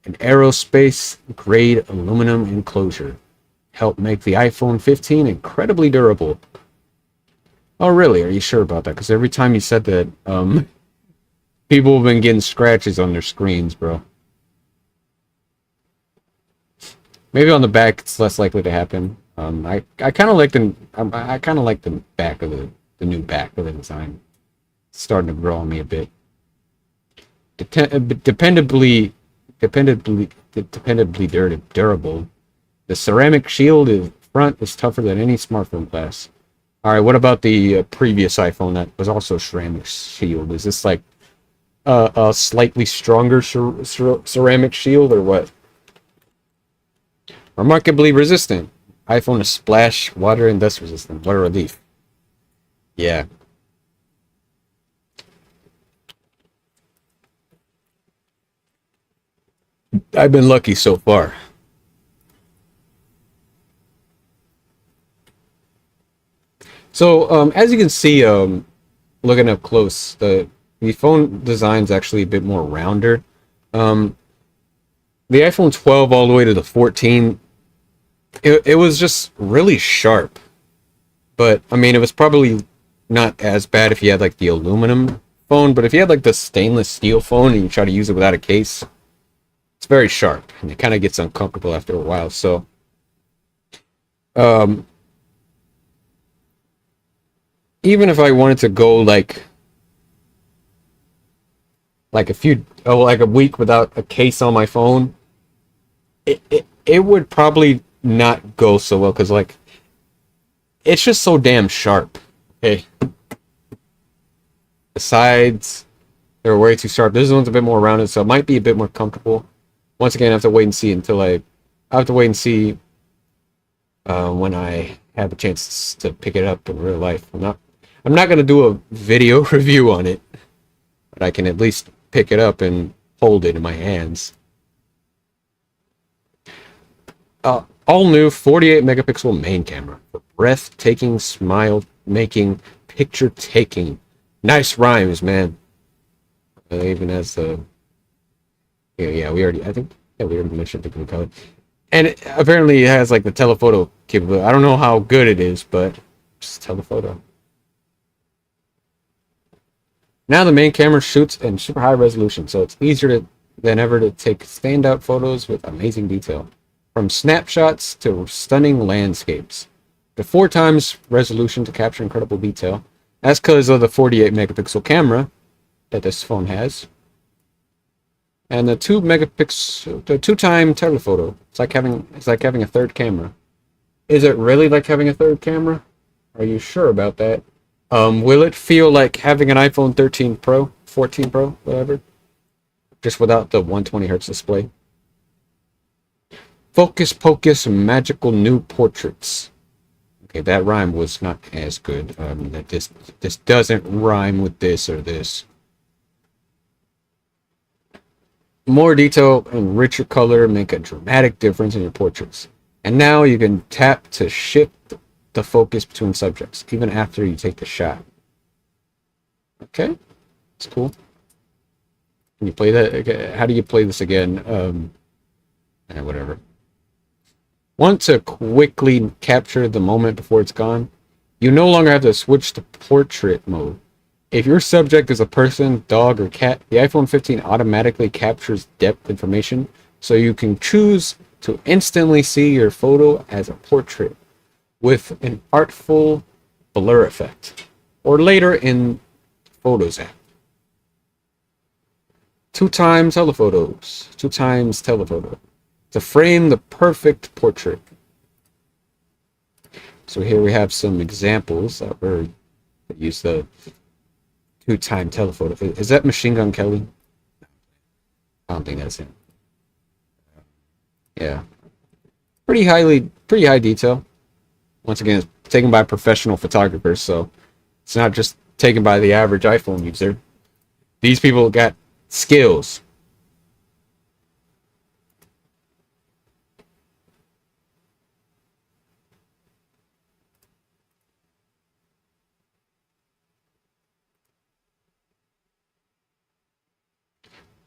an aerospace grade aluminum enclosure help make the iPhone 15 incredibly durable. Oh, really? Are you sure about that? Because every time you said that, people have been getting scratches on their screens, bro. Maybe on the back, it's less likely to happen. I kind of like I kind of like the back of the new back of the design. It's starting to grow on me a bit. Dependably durable. The ceramic shield in front is tougher than any smartphone glass. All right, what about the previous iPhone that was also ceramic shield? Is this like a slightly stronger ceramic shield or what? Remarkably resistant. iPhone is splash, water, and dust resistant. What a relief. Yeah. I've been lucky so far. So, as you can see, looking up close, the phone design's actually a bit more rounder. Um, the iPhone 12 all the way to the 14, it was just really sharp. But I mean, it was probably not as bad if you had like the aluminum phone. But if you had like the stainless steel phone and you try to use it without a case, it's very sharp and it kind of gets uncomfortable after a while. So, um, even if I wanted to go like like a week without a case on my phone, it would probably not go so well because like it's just so damn sharp. Okay, the sides they're way too sharp. This one's a bit more rounded, so it might be a bit more comfortable. Once again, I have to wait and see I have to wait and see when I have a chance to pick it up in real life. I'm not gonna do a video review on it, but I can at least pick it up and hold it in my hands. All new 48 megapixel main camera for breathtaking smile making picture taking. Nice rhymes, man. Even as the yeah, we already I think yeah we already mentioned the blue color, and apparently it has like the telephoto capability. I don't know how good it is, but just telephoto. Now the main camera shoots in super high resolution, so it's than ever to take standout photos with amazing detail. From snapshots to stunning landscapes. The 4 times resolution to capture incredible detail. That's because of the 48 megapixel camera that this phone has. And the 2 time telephoto. It's like having a third camera. Is it really like having a third camera? Are you sure about that? Will it feel like having an iPhone 13 Pro, 14 Pro, whatever? Just without the 120 hertz display. Focus Pocus Magical New Portraits. Okay, that rhyme was not as good. That this doesn't rhyme with this or this. More detail and richer color make a dramatic difference in your portraits. And now you can tap to shift the focus between subjects, even after you take the shot. Okay, it's cool. Can you play that? Okay, how do you play this again? Whatever. Want to quickly capture the moment before it's gone? You no longer have to switch to portrait mode. If your subject is a person, dog, or cat, the iPhone 15 automatically captures depth information, so you can choose to instantly see your photo as a portrait with an artful blur effect, or later in Photos app. 2 times telephotos. 2 times telephoto. To frame the perfect portrait. So here we have some examples that use the 2 time telephoto. Is that Machine Gun Kelly? I don't think that's him. Yeah. Pretty high detail. Once again, it's taken by professional photographers, so it's not just taken by the average iPhone user. These people got skills.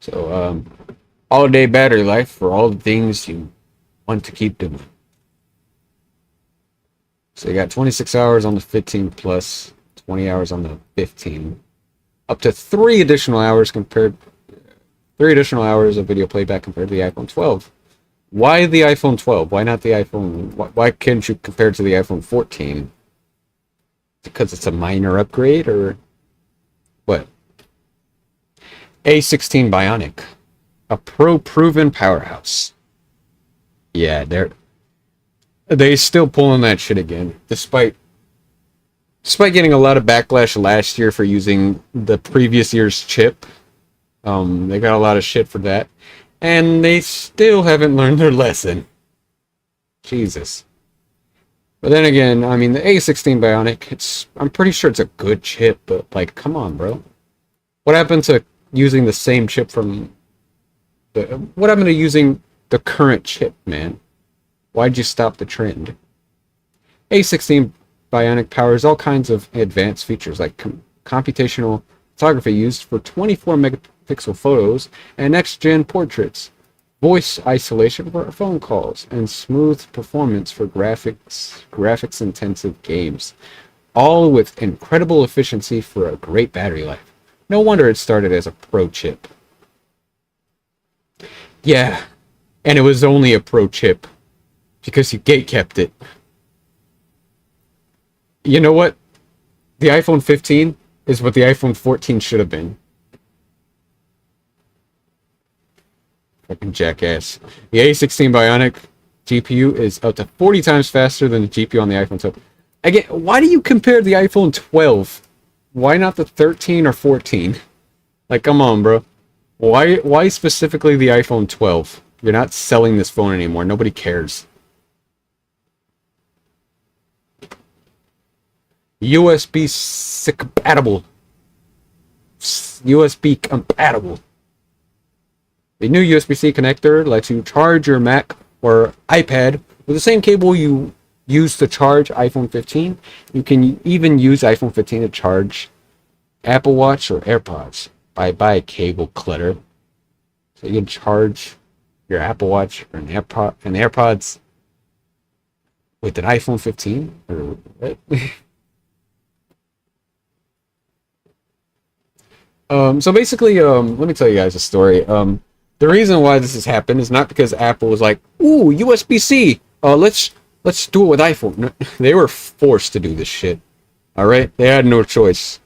So, all day battery life for all the things you want to keep doing. So you got 26 hours on the 15 plus, 20 hours on the 15, up to 3 additional hours of video playback compared to the iPhone 12. Why the iPhone 12? Why not the iPhone? Why can't you compare it to the iPhone 14? Because it's a minor upgrade, or what? A16 Bionic, a pro-proven powerhouse. Yeah, they still pulling that shit again, despite getting a lot of backlash last year for using the previous year's chip. They got a lot of shit for that, and they still haven't learned their lesson. Jesus. But then again, I mean, the A16 Bionic, I'm pretty sure it's a good chip, but like, come on, bro. What happened to using the same chip what happened to using the current chip, man? Why'd you stop the trend? A16 Bionic powers all kinds of advanced features like computational photography used for 24 megapixel photos and next-gen portraits, voice isolation for phone calls, and smooth performance for graphics-intensive games, all with incredible efficiency for a great battery life. No wonder it started as a pro chip. Yeah, and it was only a pro chip because you gatekept it. You know what? The iPhone 15 is what the iPhone 14 should have been. Fucking jackass. The A16 Bionic GPU is up to 40 times faster than the GPU on the iPhone 12. Again, why do you compare the iPhone 12? Why not the 13 or 14? Like, come on, bro. Why specifically the iPhone 12? You're not selling this phone anymore. Nobody cares. USB-C compatible. USB compatible. The new USB-C connector lets you charge your Mac or iPad with the same cable you use to charge iPhone 15. You can even use iPhone 15 to charge Apple Watch or AirPods. Bye-bye cable clutter. So you can charge your Apple Watch or an AirPods with an iPhone 15? Or what? So basically, let me tell you guys a story. The reason why this has happened is not because Apple was like, "Ooh, USB-C. Let's do it with iPhone." No, they were forced to do this shit. All right, they had no choice.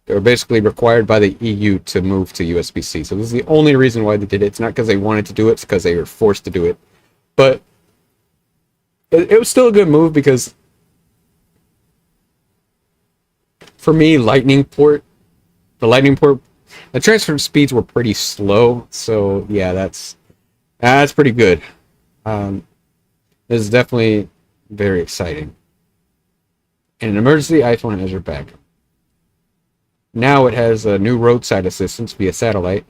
They were basically required by the EU to move to USB-C. So this is the only reason why they did it. It's not because they wanted to do it; it's because they were forced to do it. But it was still a good move because, for me, the Lightning port, the transfer speeds were pretty slow. So yeah, that's pretty good. This is definitely very exciting. In an emergency, iPhone has your back. Now it has a new roadside assistance via satellite.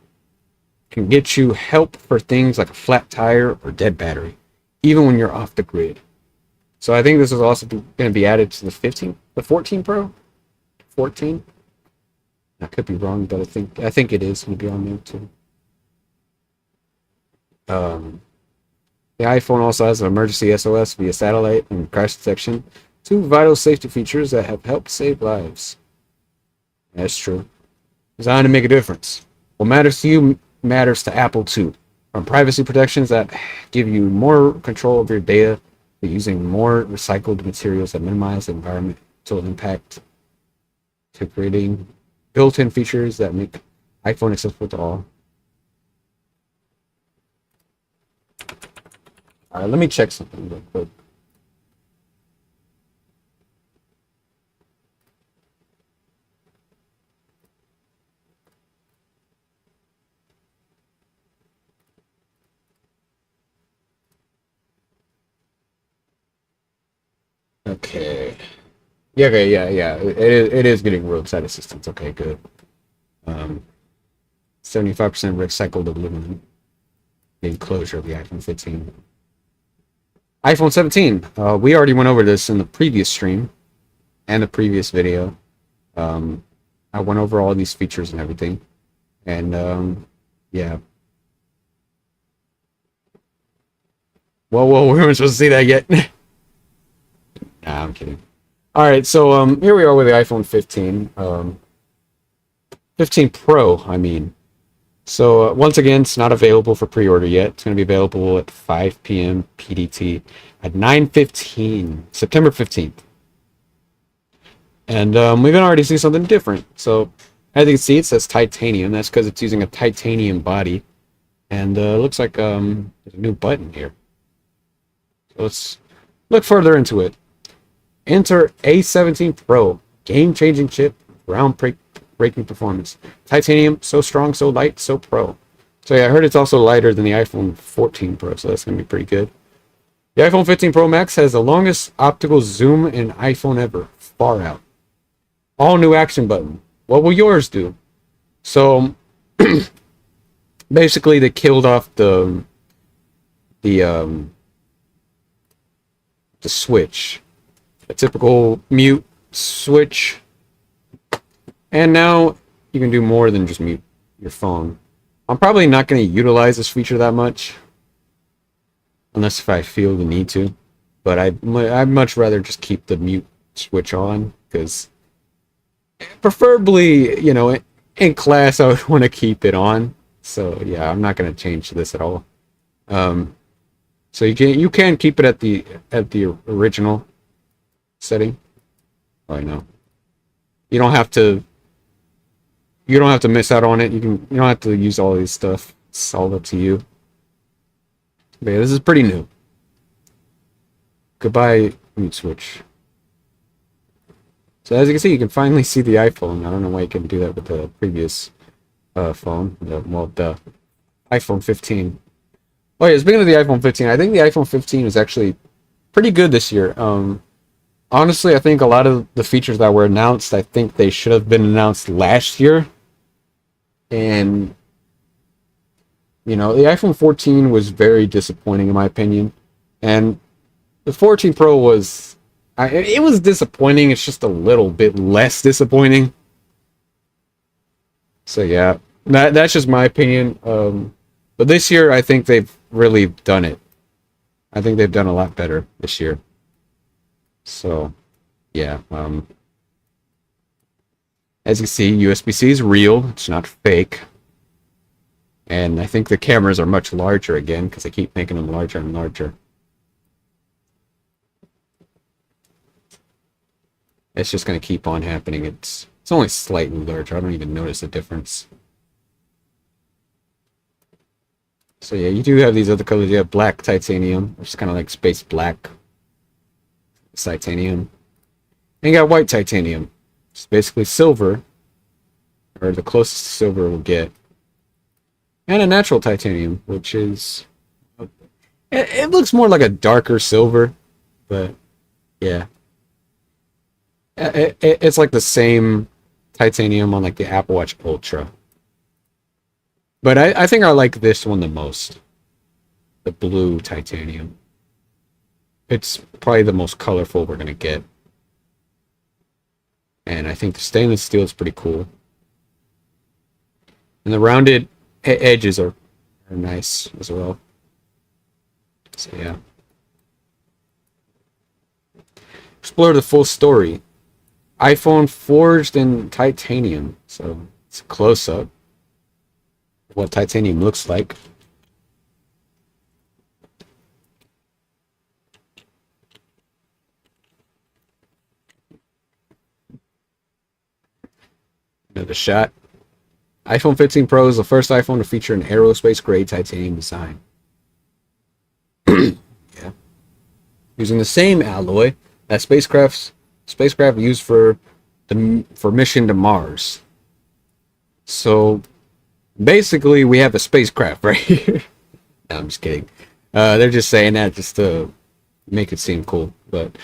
Can get you help for things like a flat tire or dead battery, even when you're off the grid. So I think this is also going to be added to the 14 Pro? 14? I could be wrong, but I think it is going to be on there too. The iPhone also has an emergency SOS via satellite and crash detection, two vital safety features that have helped save lives. That's true. Designed to make a difference. What matters to you matters to Apple too. From privacy protections that give you more control of your data to using more recycled materials that minimize environmental impact to creating built-in features that make iPhone accessible to all. All right, let me check something real quick. Okay. Yeah, okay, yeah. It is getting roadside assistance. Okay, good. 75% recycled aluminum. The enclosure of the iPhone 15. iPhone 17. We already went over this in the previous stream and the previous video. I went over all these features and everything. And Yeah. Whoa, we weren't supposed to see that yet. Nah, I'm kidding. All right, so here we are with the iPhone 15, 15 Pro, I mean. So once again, it's not available for pre-order yet. It's going to be available at 5 p.m. PDT at 9:15, September 15th. And we can already see something different. So as you can see, it says titanium. That's because it's using a titanium body. And it looks like there's a new button here. So let's look further into it. Enter A17 Pro, game-changing chip, ground-breaking performance. Titanium, so strong, so light, so pro. So yeah, I heard it's also lighter than the iPhone 14 Pro, so that's going to be pretty good. The iPhone 15 Pro Max has the longest optical zoom in iPhone ever, far out. All new action button. What will yours do? So basically, they killed off the switch, a typical mute switch, and now you can do more than just mute your phone. I'm probably not going to utilize this feature that much, unless if I feel the need to. But I'd much rather just keep the mute switch on, because preferably, you know, in class I would want to keep it on. So yeah, I'm not going to change this at all. So you can keep it at the original setting. Oh, I know. You don't have to miss out on it. You don't have to use all these stuff. It's all up to you. But yeah, this is pretty new. Goodbye, mute switch. So as you can see, you can finally see the iPhone. I don't know why you couldn't do that with the previous phone. The iPhone 15. Oh yeah, speaking of the iPhone 15, I think the iPhone 15 is actually pretty good this year. Honestly, I think a lot of the features that were announced, I think they should have been announced last year. And, you know, the iPhone 14 was very disappointing in my opinion. And the 14 Pro was, it was disappointing. It's just a little bit less disappointing. So yeah, that's just my opinion. But this year, I think they've really done it. I think they've done a lot better this year. So, yeah. As you see, USB-C is real. It's not fake. And I think the cameras are much larger again, because they keep making them larger and larger. It's just going to keep on happening. It's only slightly larger. I don't even notice a difference. So yeah, you do have these other colors. You have black titanium, which is kind of like space black. Titanium. And you got white titanium. It's basically silver, or the closest to silver we'll get. And a natural titanium, which is... It looks more like a darker silver, but yeah. It's like the same titanium on like the Apple Watch Ultra. But I think I like this one the most. The blue titanium. It's probably the most colorful we're going to get. And I think the stainless steel is pretty cool. And the rounded edges are nice as well. So yeah. Explore the full story. iPhone forged in titanium. So it's a close-up. What titanium looks like. Another shot. iPhone 15 Pro is the first iPhone to feature an aerospace-grade titanium design. Yeah. Using the same alloy that spacecraft used for mission to Mars. So basically, we have a spacecraft right here. No, I'm just kidding. They're just saying that just to make it seem cool. But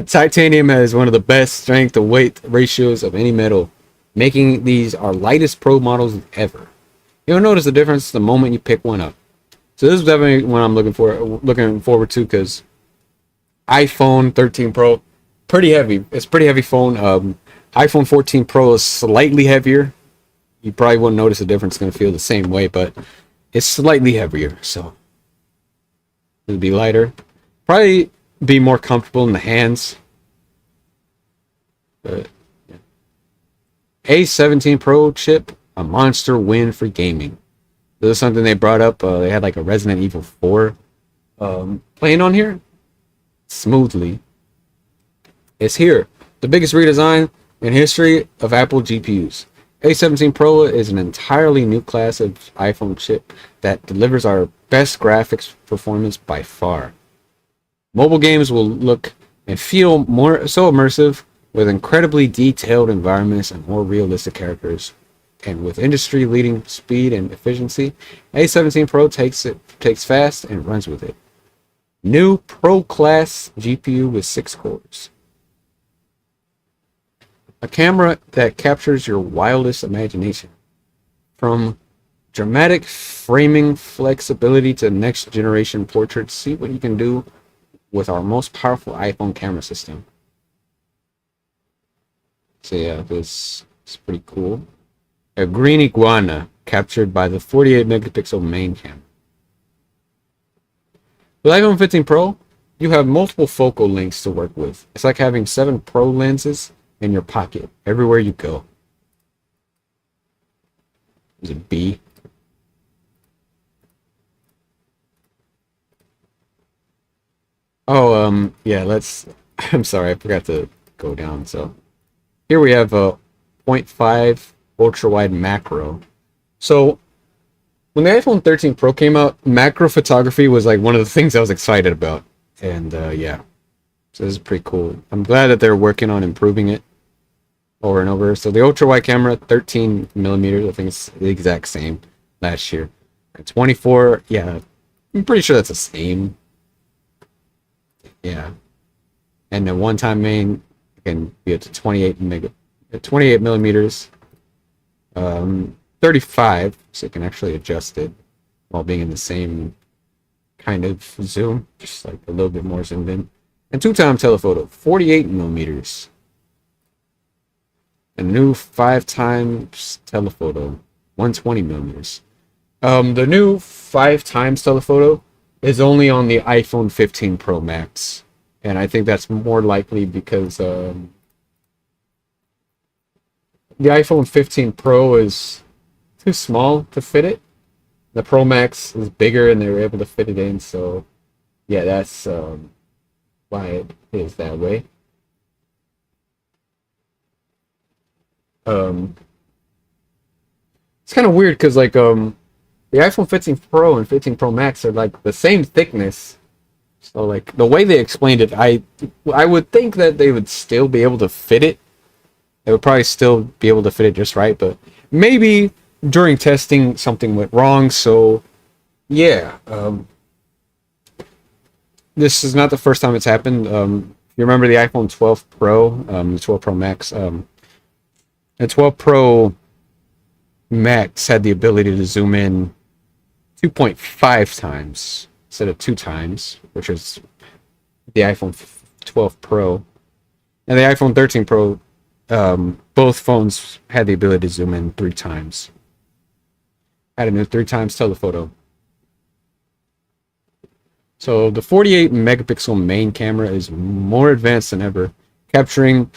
titanium has one of the best strength to weight ratios of any metal, making these our lightest Pro models ever. You'll notice the difference the moment you pick one up. So this is definitely what I'm looking forward to, because iPhone 13 Pro, pretty heavy. It's a pretty heavy phone. iPhone 14 Pro is slightly heavier. you probably won't notice the difference. It's going to feel the same way, but it's slightly heavier, so it'll be lighter. Probably be more comfortable in the hands. But yeah. A17 Pro chip, a monster win for gaming. This is something they brought up. They had like a Resident Evil 4 playing on here smoothly. It's here. The biggest redesign in history of Apple GPUs. A17 Pro is an entirely new class of iPhone chip that delivers our best graphics performance by far. Mobile games will look and feel more so immersive with incredibly detailed environments and more realistic characters. And with industry-leading speed and efficiency, A17 Pro takes fast and runs with it. New Pro class GPU with 6 cores. A camera that captures your wildest imagination. From dramatic framing flexibility to next generation portraits, see what you can do with our most powerful iPhone camera system. So yeah, this is pretty cool. A green iguana captured by the 48 megapixel main camera. With iPhone 15 Pro, you have multiple focal lengths to work with. It's like having 7 Pro lenses in your pocket everywhere you go. Is it B? Oh, yeah, I'm sorry, I forgot to go down. So here we have a 0.5 ultra wide macro. So when the iPhone 13 Pro came out, macro photography was like one of the things I was excited about. And yeah, so this is pretty cool. I'm glad that they're working on improving it over and over. So the ultra wide camera, 13 millimeters, I think it's the exact same last year. 24, yeah, I'm pretty sure that's the same. Yeah. And the one-time main can be up to 28 millimeters. 35, so you can actually adjust it while being in the same kind of zoom, just like a little bit more zoomed in. And 2-time telephoto, 48 millimeters. A new 5 times telephoto, 120 millimeters. The new 5 times telephoto is only on the iPhone 15 Pro Max, and I think that's more likely because the iPhone 15 Pro is too small to fit it. The Pro Max is bigger and they were able to fit it in, so yeah, that's why it is that way. It's kind of weird because like the iPhone 15 Pro and 15 Pro Max are like the same thickness. So like the way they explained it, I would think that they would still be able to fit it. They would probably still be able to fit it just right, but maybe during testing something went wrong. So yeah, this is not the first time it's happened. You remember the iPhone 12 Pro, the 12 Pro Max, the 12 Pro Max had the ability to zoom in 2.5 times instead of 2 times, which is the iPhone 12 Pro. And the iPhone 13 Pro, both phones had the ability to zoom in 3 times. Had a new 3 times telephoto. So the 48 megapixel main camera is more advanced than ever, capturing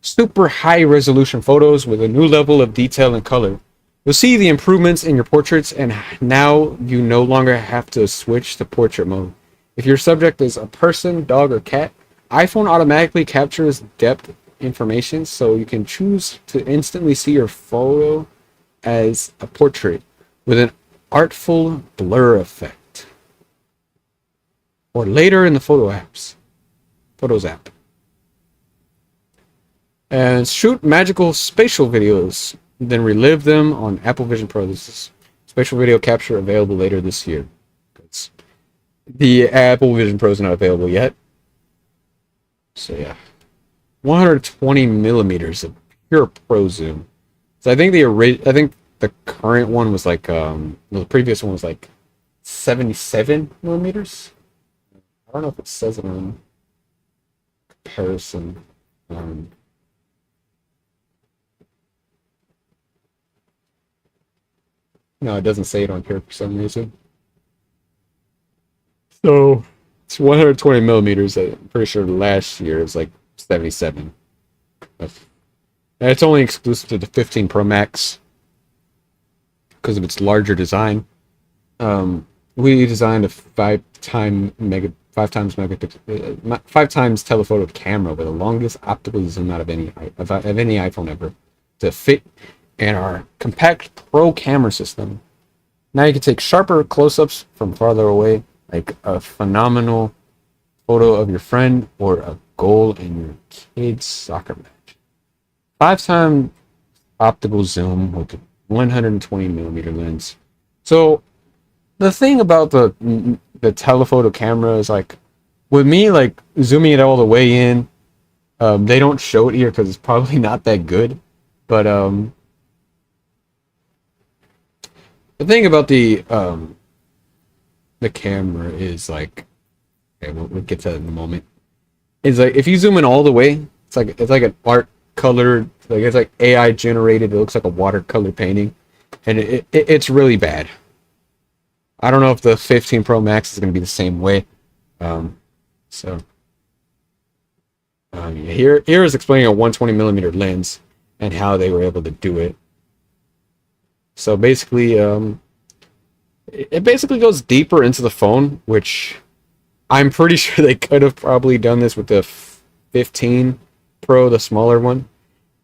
super high resolution photos with a new level of detail and color. You'll see the improvements in your portraits, and now you no longer have to switch to portrait mode. If your subject is a person, dog, or cat, iPhone automatically captures depth information, so you can choose to instantly see your photo as a portrait with an artful blur effect. Or later in the Photos app. And shoot magical spatial videos, then relive them on Apple Vision Pro. This is spatial video capture available later this year. The Apple Vision Pro is not available yet. So yeah, 120 millimeters of pure pro zoom. So I think the current one was like the previous one was like 77 millimeters. I don't know if it says it on comparison. No, it doesn't say it on here for some reason. So it's 120 millimeters. I'm pretty sure last year it was like 77. And it's only exclusive to the 15 Pro Max because of its larger design. We designed a five times megapixel, 5 times telephoto camera with the longest optical zoom out of any iPhone ever to fit in our compact Pro camera system. Now you can take sharper close-ups from farther away, like a phenomenal photo of your friend or a goal in your kid's soccer match. 5 times optical zoom with a 120 millimeter lens. So the thing about the telephoto camera is like with me like zooming it all the way in, they don't show it here because it's probably not that good. But the thing about the camera is like, okay, we'll get to that in a moment. Is like if you zoom in all the way, it's like an art colored, like it's like AI generated. It looks like a watercolor painting, and it's really bad. I don't know if the 15 Pro Max is going to be the same way. So here is explaining a 120 millimeter lens and how they were able to do it. So basically, it basically goes deeper into the phone, which I'm pretty sure they could have probably done this with the 15 Pro, the smaller one.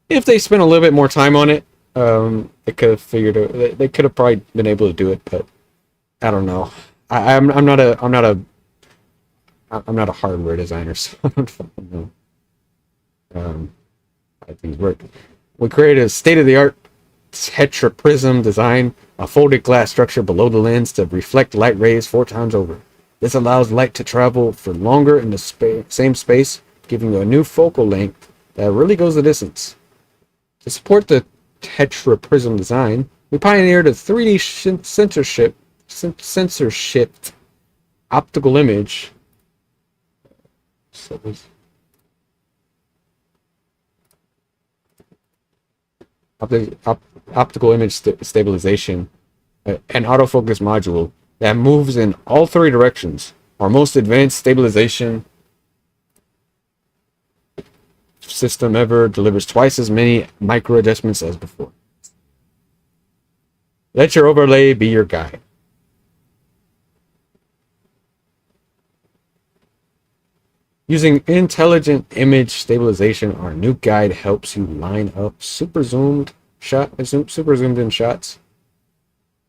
If they spent a little bit more time on it, they could have figured it. They could have probably been able to do it, but I don't know. I'm not a hardware designer, so I don't know how things work. We created a state-of-the-art tetraprism design, a folded glass structure below the lens to reflect light rays 4 times over. This allows light to travel for longer in the same space, giving you a new focal length that really goes the distance. To support the tetraprism design, we pioneered a 3D censorship optical image. Optical image stabilization, an autofocus module that moves in all 3 directions. Our most advanced stabilization system ever, delivers twice as many micro adjustments as before. Let your overlay be your guide. Using intelligent image stabilization, our new guide helps you line up super zoomed in shots.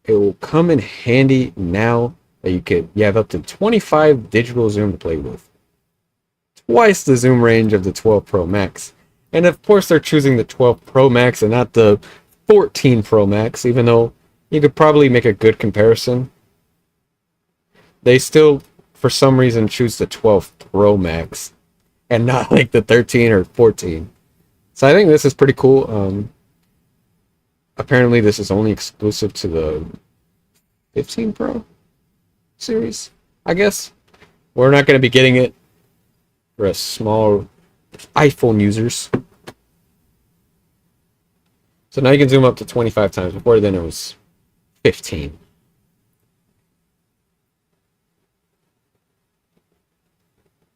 It will come in handy now that you have up to 25 digital zoom to play with. Twice the zoom range of the 12 Pro Max. And of course they're choosing the 12 Pro Max and not the 14 Pro Max, even though you could probably make a good comparison. They still, for some reason, choose the 12 Pro Max and not like the 13 or 14. So I think this is pretty cool. Apparently this is only exclusive to the 15 Pro series, I guess. We're not going to be getting it for us small iPhone users. So now you can zoom up to 25 times. Before then it was 15.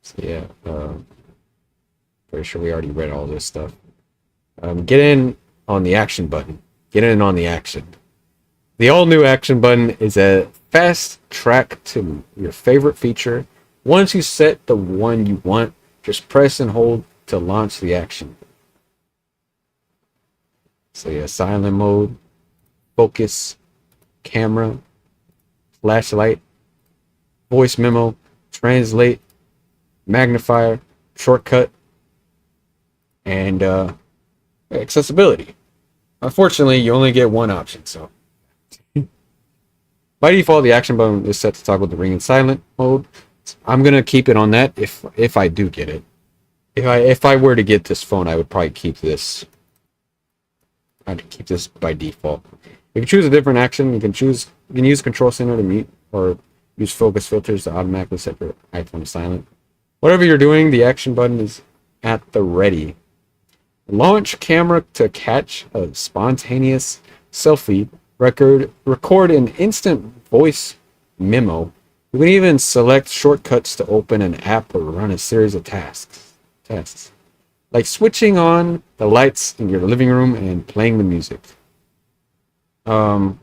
So yeah, pretty sure we already read all this stuff. Get in on the action button. Get in on the action. The all-new action button is a fast track to your favorite feature. Once you set the one you want, just press and hold to launch the action. So yeah, silent mode, focus, camera, flashlight, voice memo, translate, magnifier, shortcut, and accessibility. Unfortunately, you only get one option, so by default the action button is set to toggle the ring in silent mode. I'm gonna keep it on that if I do get it. If I were to get this phone, I would probably keep this. I'd keep this by default. You can choose a different action. You can use control center to mute or use focus filters to automatically set your iPhone to silent. Whatever you're doing, the action button is at the ready. Launch camera to catch a spontaneous selfie record an instant voice memo. You can even select shortcuts to open an app or run a series of tasks, like switching on the lights in your living room and playing the music. Um,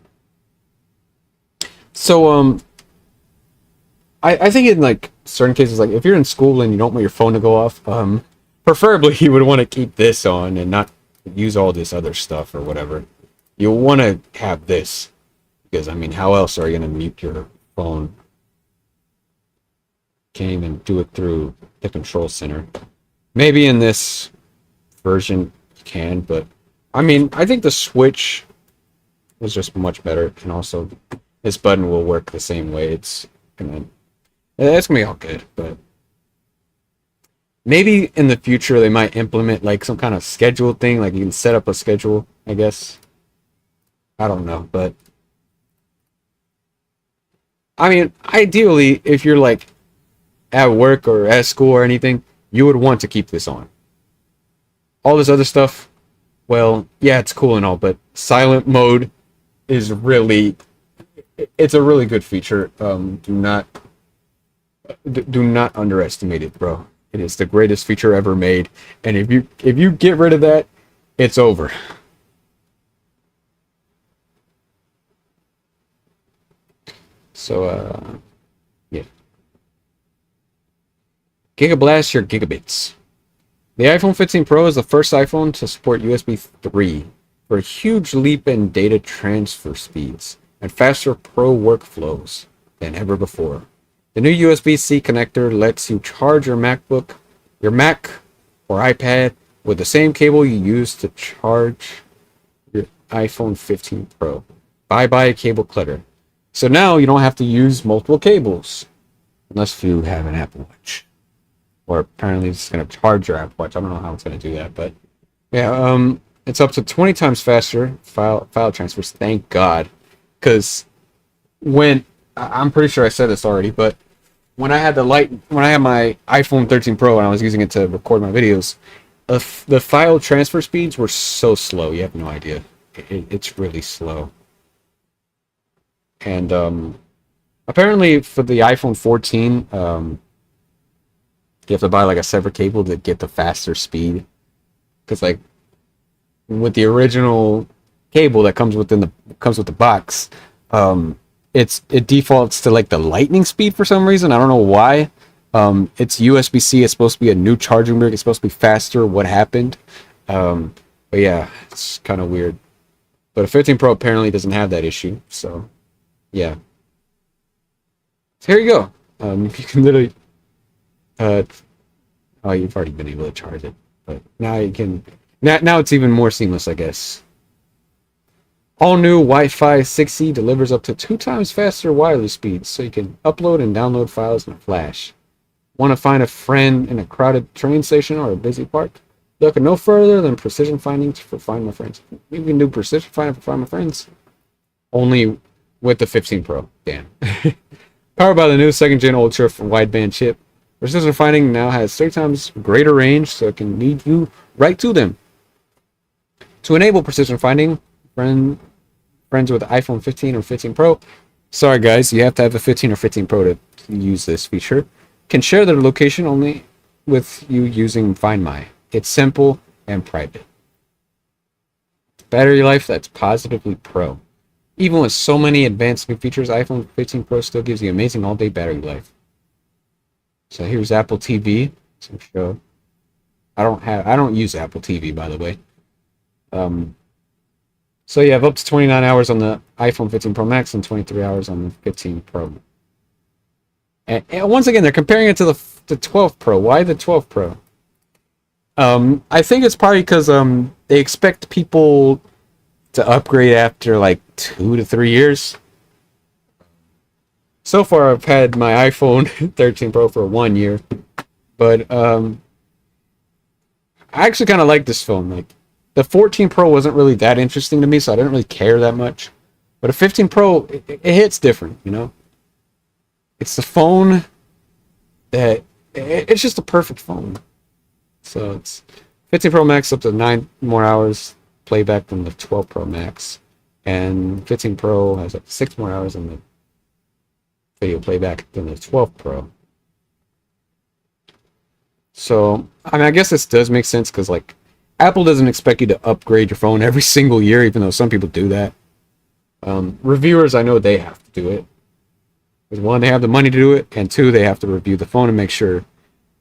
so I think in like certain cases, like if you're in school and you don't want your phone to go off, preferably you would want to keep this on and not use all this other stuff or whatever. You'll want to have this because I mean, how else are you going to mute your phone? Can't even do it through the control center. Maybe in this version you can, but I mean, I think the Switch is just much better, and also this button will work the same way. It's gonna be all good, but maybe in the future they might implement like some kind of schedule thing, like you can set up a schedule, I guess. I don't know, but I mean, ideally, if you're like at work or at school or anything, you would want to keep this on. All this other stuff, well, yeah, it's cool and all, but silent mode is really, it's a really good feature. Do not underestimate it, bro. It is the greatest feature ever made, and if you get rid of that, it's over. So yeah. Gigablast your gigabits. The iPhone 15 Pro is the first iPhone to support USB 3 for a huge leap in data transfer speeds and faster pro workflows than ever before. The new USB-C connector lets you charge your Mac or iPad with the same cable you use to charge your iPhone 15 Pro. Bye-bye cable clutter. So now you don't have to use multiple cables unless you have an Apple Watch. Or apparently it's going to charge your Apple Watch. I don't know how it's going to do that, but yeah, it's up to 20 times faster file transfers. Thank God, because I'm pretty sure I said this already, but when I had my iPhone 13 Pro and I was using it to record my videos, the file transfer speeds were so slow. You have no idea. It's really slow. And apparently for the iPhone 14, you have to buy like a separate cable to get the faster speed. Because like with the original cable that comes with the box, it defaults to like the lightning speed for some reason. I don't know why. It's USB-C. It's supposed to be a new charging brick. It's supposed to be faster. What happened? But yeah, it's kind of weird. But a 15 Pro apparently doesn't have that issue. So yeah. So here you go. You can literally. Oh, you've already been able to charge it, but now you can. Now it's even more seamless, I guess. All new Wi-Fi 6E delivers up to 2 times faster wireless speeds, so you can upload and download files in a flash. Want to find a friend in a crowded train station or a busy park? Look no further than precision finding for Find My Friends. You can do precision finding for Find My Friends. Only with the 15 Pro. Damn. Powered by the new 2nd Gen Ultra wideband chip, precision finding now has 3 times greater range, so it can lead you right to them. To enable precision finding, friends with iPhone 15 or 15 Pro, sorry guys, you have to have a 15 or 15 Pro to use this feature, can share their location only with you using Find My. It's simple and private. Battery life that's positively pro. Even with so many advanced new features, iPhone 15 Pro still gives you amazing all-day battery life. So here's Apple TV, some show. I don't use Apple TV, by the way. So you have up to 29 hours on the iPhone 15 Pro Max and 23 hours on the 15 Pro. And once again, they're comparing it to the 12 Pro. Why the 12 Pro? I think it's probably because they expect people to upgrade after like 2 to 3 years. So far, I've had my iPhone 13 Pro for 1 year, but I actually kind of like this phone. Like the 14 Pro wasn't really that interesting to me, so I didn't really care that much. But a 15 Pro, it hits different, you know. It's the phone that it's just a perfect phone. So it's 15 Pro Max up to 9 more hours playback than the 12 Pro Max. and 15 Pro has like 6 more hours in the video playback than the 12 Pro. So, I mean, I guess this does make sense because, like, Apple doesn't expect you to upgrade your phone every single year, even though some people do that. Reviewers, I know they have to do it. Because one, they have the money to do it, and two, they have to review the phone and make sure.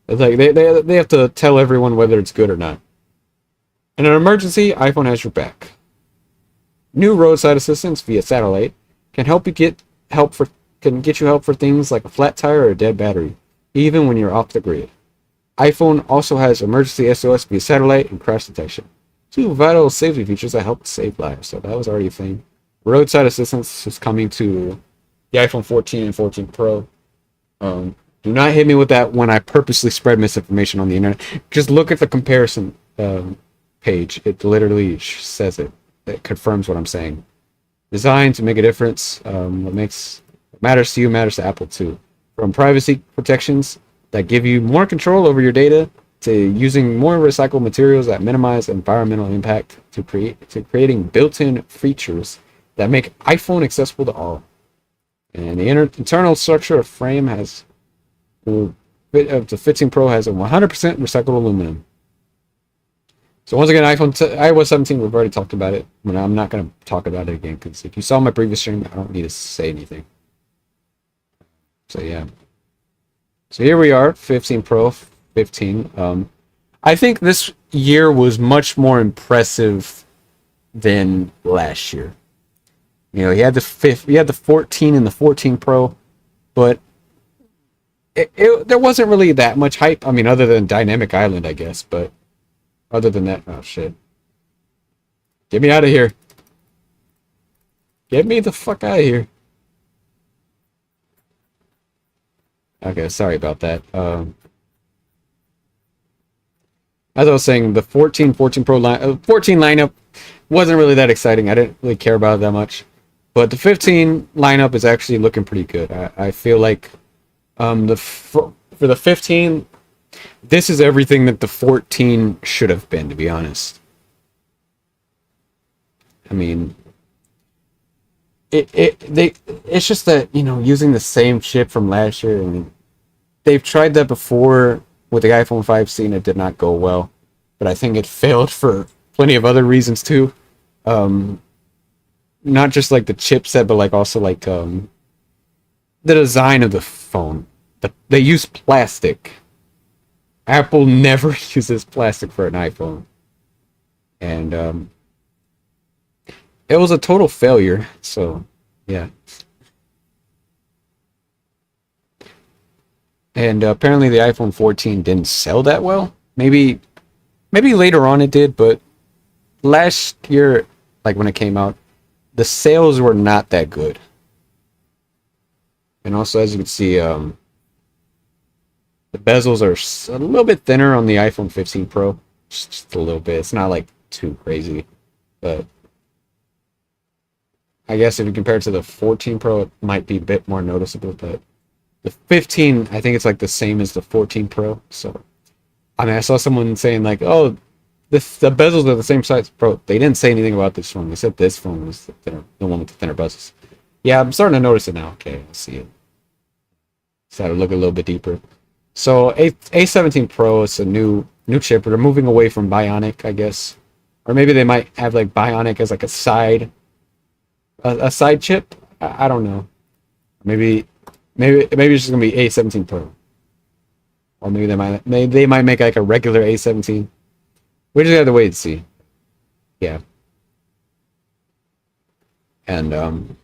Like, they have to tell everyone whether it's good or not. In an emergency, iPhone has your back. New roadside assistance via satellite can help you get help for can get you help for things like a flat tire or a dead battery, even when you're off the grid. iPhone also has emergency SOS via satellite and crash detection, two vital safety features that help save lives. So that was already a thing. Roadside assistance is coming to the iPhone 14 and 14 Pro. Do not hit me with that when I purposely spread misinformation on the internet. Just look at the comparison page. It literally says it. It confirms what I'm saying. Designed to make a difference. What matters to you matters to Apple too. From privacy protections that give you more control over your data to using more recycled materials that minimize environmental impact to creating built-in features that make iPhone accessible to all. And the internal structure of frame has the 15 Pro has a 100% recycled aluminum. So once again, iOS 17, we've already talked about it. But I'm not going to talk about it again because if you saw my previous stream, I don't need to say anything. So yeah. So here we are, 15 Pro, 15. I think this year was much more impressive than last year. You know, you had the 14 and the 14 Pro, but there wasn't really that much hype. I mean, other than Dynamic Island, I guess, but other than that, oh shit. Get me out of here. Get me the fuck out of here. Okay, sorry about that. As I was saying, the 14 Pro 14 lineup wasn't really that exciting. I didn't really care about it that much. But the 15 lineup is actually looking pretty good. I feel like for the 15, this is everything that the 14 should have been, to be honest. I mean, it's just that, you know, using the same chip from last year, and they've tried that before with the iPhone 5C and it did not go well. But I think it failed for plenty of other reasons too. Not just like the chipset, but like also like the design of the phone. They use plastic. Apple never uses plastic for an iPhone. And it was a total failure. So, yeah. And apparently the iPhone 14 didn't sell that well. Maybe later on it did, but last year, like when it came out, the sales were not that good. And also, as you can see, the bezels are a little bit thinner on the iPhone 15 Pro. Just a little bit. It's not like too crazy. But I guess if you compare it to the 14 Pro, it might be a bit more noticeable. But the 15, I think it's like the same as the 14 Pro. So, I mean, I saw someone saying like, oh, the bezels are the same size. Bro, they didn't say anything about this phone. They said this phone was the one with the thinner bezels. Yeah, I'm starting to notice it now. Okay, I see it. So I look a little bit deeper. So A17 Pro is a new chip. They're moving away from Bionic, I guess, or maybe they might have like Bionic as like a side chip. I don't know. Maybe it's just gonna be A17 Pro, or maybe they might make like a regular A17. We just have to wait and see. Yeah. And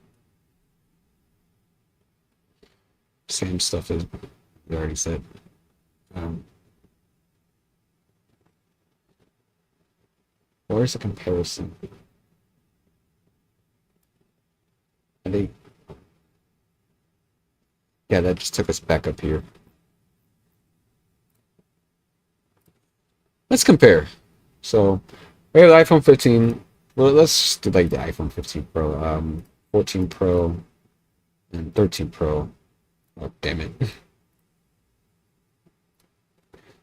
same stuff as we already said. Where's the comparison? Yeah, that just took us back up here. Let's compare. So we have the iPhone 15. Well, let's just do like the iPhone 15 Pro, 14 Pro, and 13 Pro. Oh, damn it.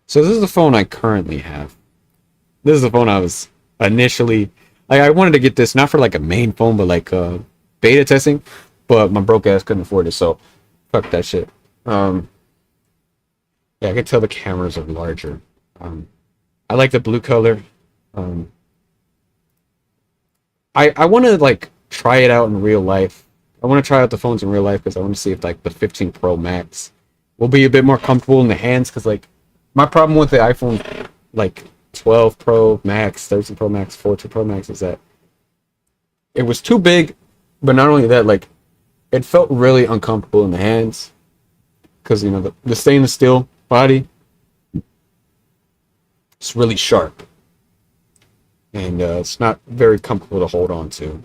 So this is the phone I currently have. This is the phone I was initially I wanted to get this not for like a main phone, but like beta testing. But my broke ass couldn't afford it, so fuck that shit. Um, yeah, I can tell the cameras are larger. I like the blue color. Um, I want to like try it out in real life. I want to try out the phones in real life because I want to see if like the 15 Pro Max will be a bit more comfortable in the hands. Because like my problem with the iPhone like 12 Pro Max, 13 Pro Max, 14 Pro Max is that it was too big, but not only that, like it felt really uncomfortable in the hands because you know the stainless steel body, it's really sharp and it's not very comfortable to hold on to.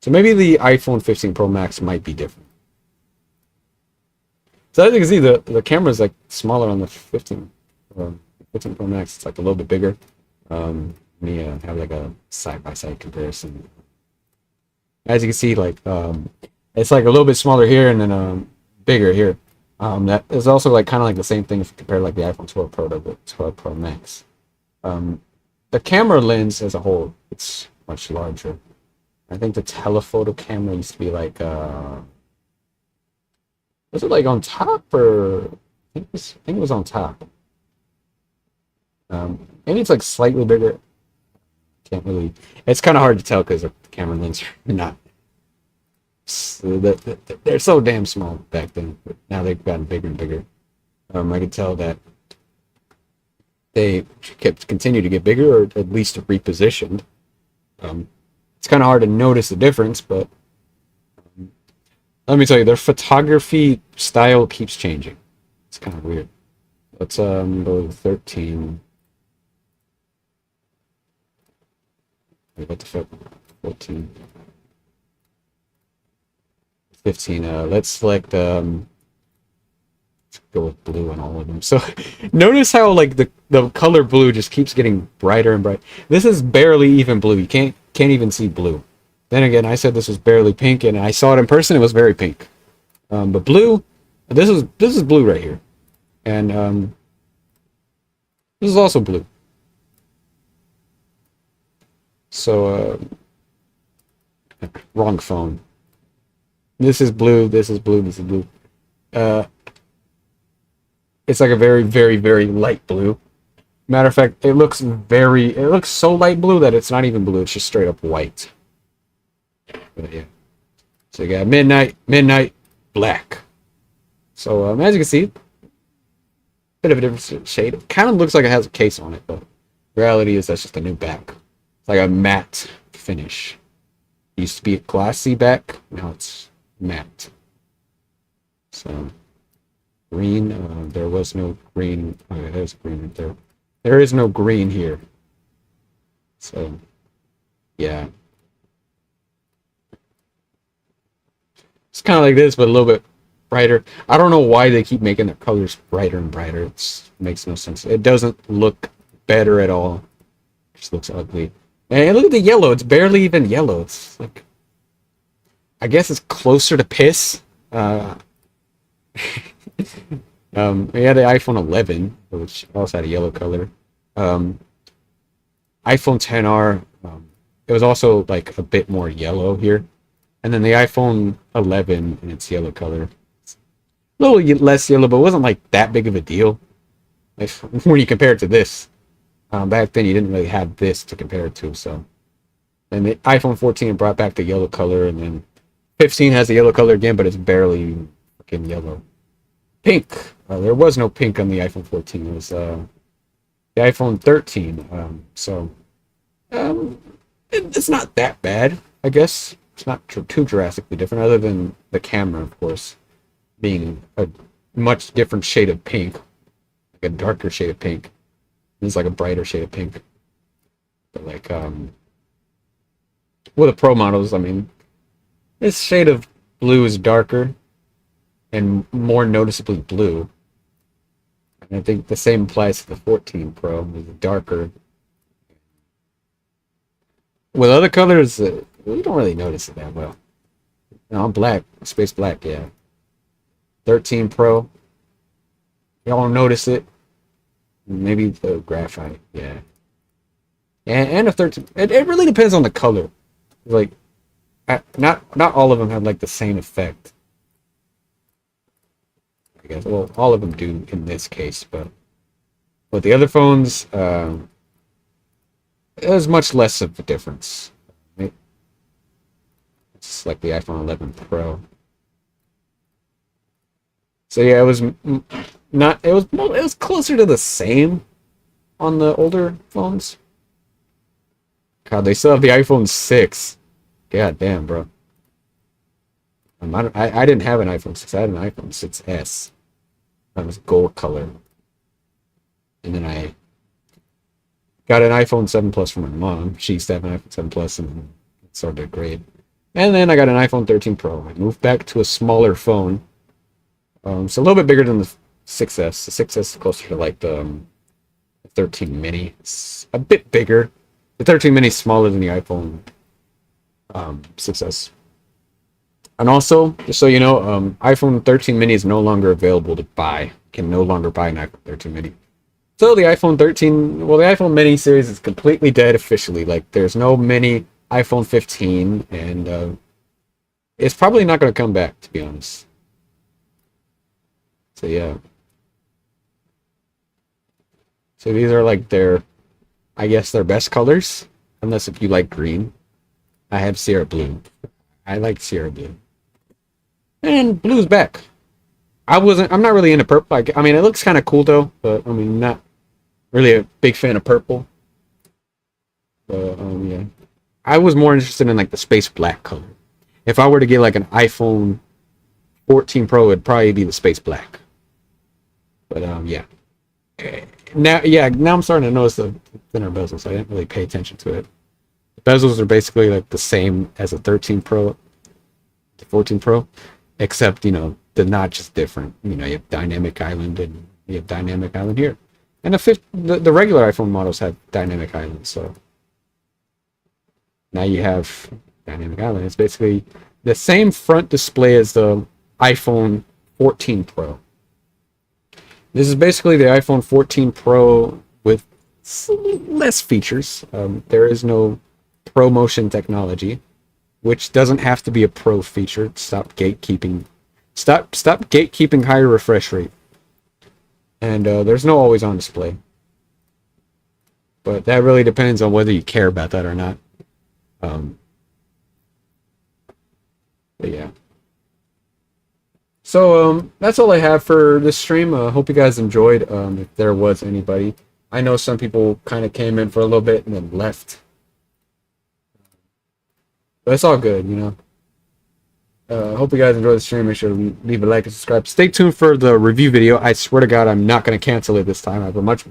So maybe the iPhone 15 Pro Max might be different. So as you can see, the camera is like smaller on the 15 Pro Max. It's like a little bit bigger. Let me have like a side-by-side comparison. As you can see, like it's like a little bit smaller here and then bigger here. That is also like kind of like the same thing if you compare like the iPhone 12 Pro to the 12 Pro Max. The camera lens as a whole, it's much larger. I think the telephoto camera used to be like was it like on top or I think it was on top. Maybe it's like slightly bigger. Can't really. It's kind of hard to tell because the camera lens are not. They're so damn small back then, but now they've gotten bigger and bigger. I could tell that they kept continue to get bigger, or at least repositioned. It's kind of hard to notice the difference, but let me tell you, their photography style keeps changing. It's kind of weird. Let's go to 13. Wait, what the fuck? 14. 15. Let's select let's go with blue on all of them. So notice how like the color blue just keeps getting brighter and bright. This is barely even blue. You can't even see blue. Then again, I said this was barely pink, and I saw it in person. It was very pink. But blue, this is blue right here, and this is also blue. So wrong phone. This is blue. This is blue. This is blue. It's like a very, very, very light blue. Matter of fact, it looks so light blue that it's not even blue. It's just straight up white. But yeah. So you got midnight, black. So as you can see, bit of a different shade. It kind of looks like it has a case on it, but reality is that's just a new back. It's like a matte finish. It used to be a glossy back. Now it's matte. So green. There was no green. Okay, there's green right there. There is no green here. So yeah. It's kind of like this, but a little bit brighter. I don't know why they keep making their colors brighter and brighter. It makes no sense. It doesn't look better at all. It just looks ugly. And look at the yellow. It's barely even yellow. It's like, I guess it's closer to piss. We had the iPhone 11, which also had a yellow color. iPhone XR, it was also like a bit more yellow here. And then the iPhone 11 in its yellow color. It's a little less yellow, but it wasn't like that big of a deal. Like, when you compare it to this. Back then, you didn't really have this to compare it to. So, and the iPhone 14 brought back the yellow color, and then 15 has the yellow color again, but it's barely fucking yellow. Pink. There was no pink on the iPhone 14. It was the iPhone 13. It's not that bad, I guess. It's not too drastically different, other than the camera, of course, being a much different shade of pink, like a darker shade of pink. It's like a brighter shade of pink. But like, well, the Pro models, I mean, this shade of blue is darker and more noticeably blue. And I think the same applies to the 14 Pro. It's darker. With other colors, we don't really notice it that well. No, I'm black, space black, yeah. 13 Pro, y'all don't notice it. Maybe the graphite, yeah. and a 13. It really depends on the color. Like, not all of them have like the same effect. I guess. Well, all of them do in this case, but the other phones, there's much less of a difference. Right? It's like the iPhone 11 Pro. So yeah, it was not. It was closer to the same on the older phones. God, they still have the iPhone 6. God damn, bro. I didn't have an iPhone 6. I had an iPhone 6S. That was gold color. And then I got an iPhone 7 Plus from my mom. She used to have an iPhone 7 Plus, and it sort of did great. And then I got an iPhone 13 Pro. I moved back to a smaller phone. It's a little bit bigger than the 6S. The 6S is closer to like the 13 Mini. It's a bit bigger. The 13 Mini is smaller than the iPhone 6S. And also, just so you know, iPhone 13 Mini is no longer available to buy. You can no longer buy an iPhone 13 Mini. So the iPhone 13, well, the iPhone Mini series is completely dead officially. Like, there's no mini iPhone 15, and it's probably not going to come back, to be honest. So yeah. So these are like I guess their best colors, unless if you like green. I have Sierra Blue. I like Sierra Blue. And blue's back. I'm not really into purple. I mean, it looks kind of cool though, but I mean, not really a big fan of purple. But yeah, I was more interested in like the space black color. If I were to get like an iPhone 14 Pro, it'd probably be the space black. But yeah. Now I'm starting to notice the thinner bezels. I didn't really pay attention to it. The bezels are basically like the same as a 13 Pro, the 14 Pro, except the notch is different. You have dynamic island, and you have dynamic island here. And the regular iPhone models have dynamic island, so now you have dynamic island. It's basically the same front display as the iPhone 14 Pro. This is basically the iPhone 14 Pro with less features. There is no ProMotion technology, which doesn't have to be a Pro feature. Stop gatekeeping higher refresh rate. And there's no always on display. But that really depends on whether you care about that or not. But yeah. So that's all I have for this stream. Hope you guys enjoyed. If there was anybody, I know some people kind of came in for a little bit and then left, but it's all good, Hope you guys enjoyed the stream. Make sure to leave a like and subscribe. Stay tuned for the review video. I swear to God, I'm not going to cancel it this time. I have a much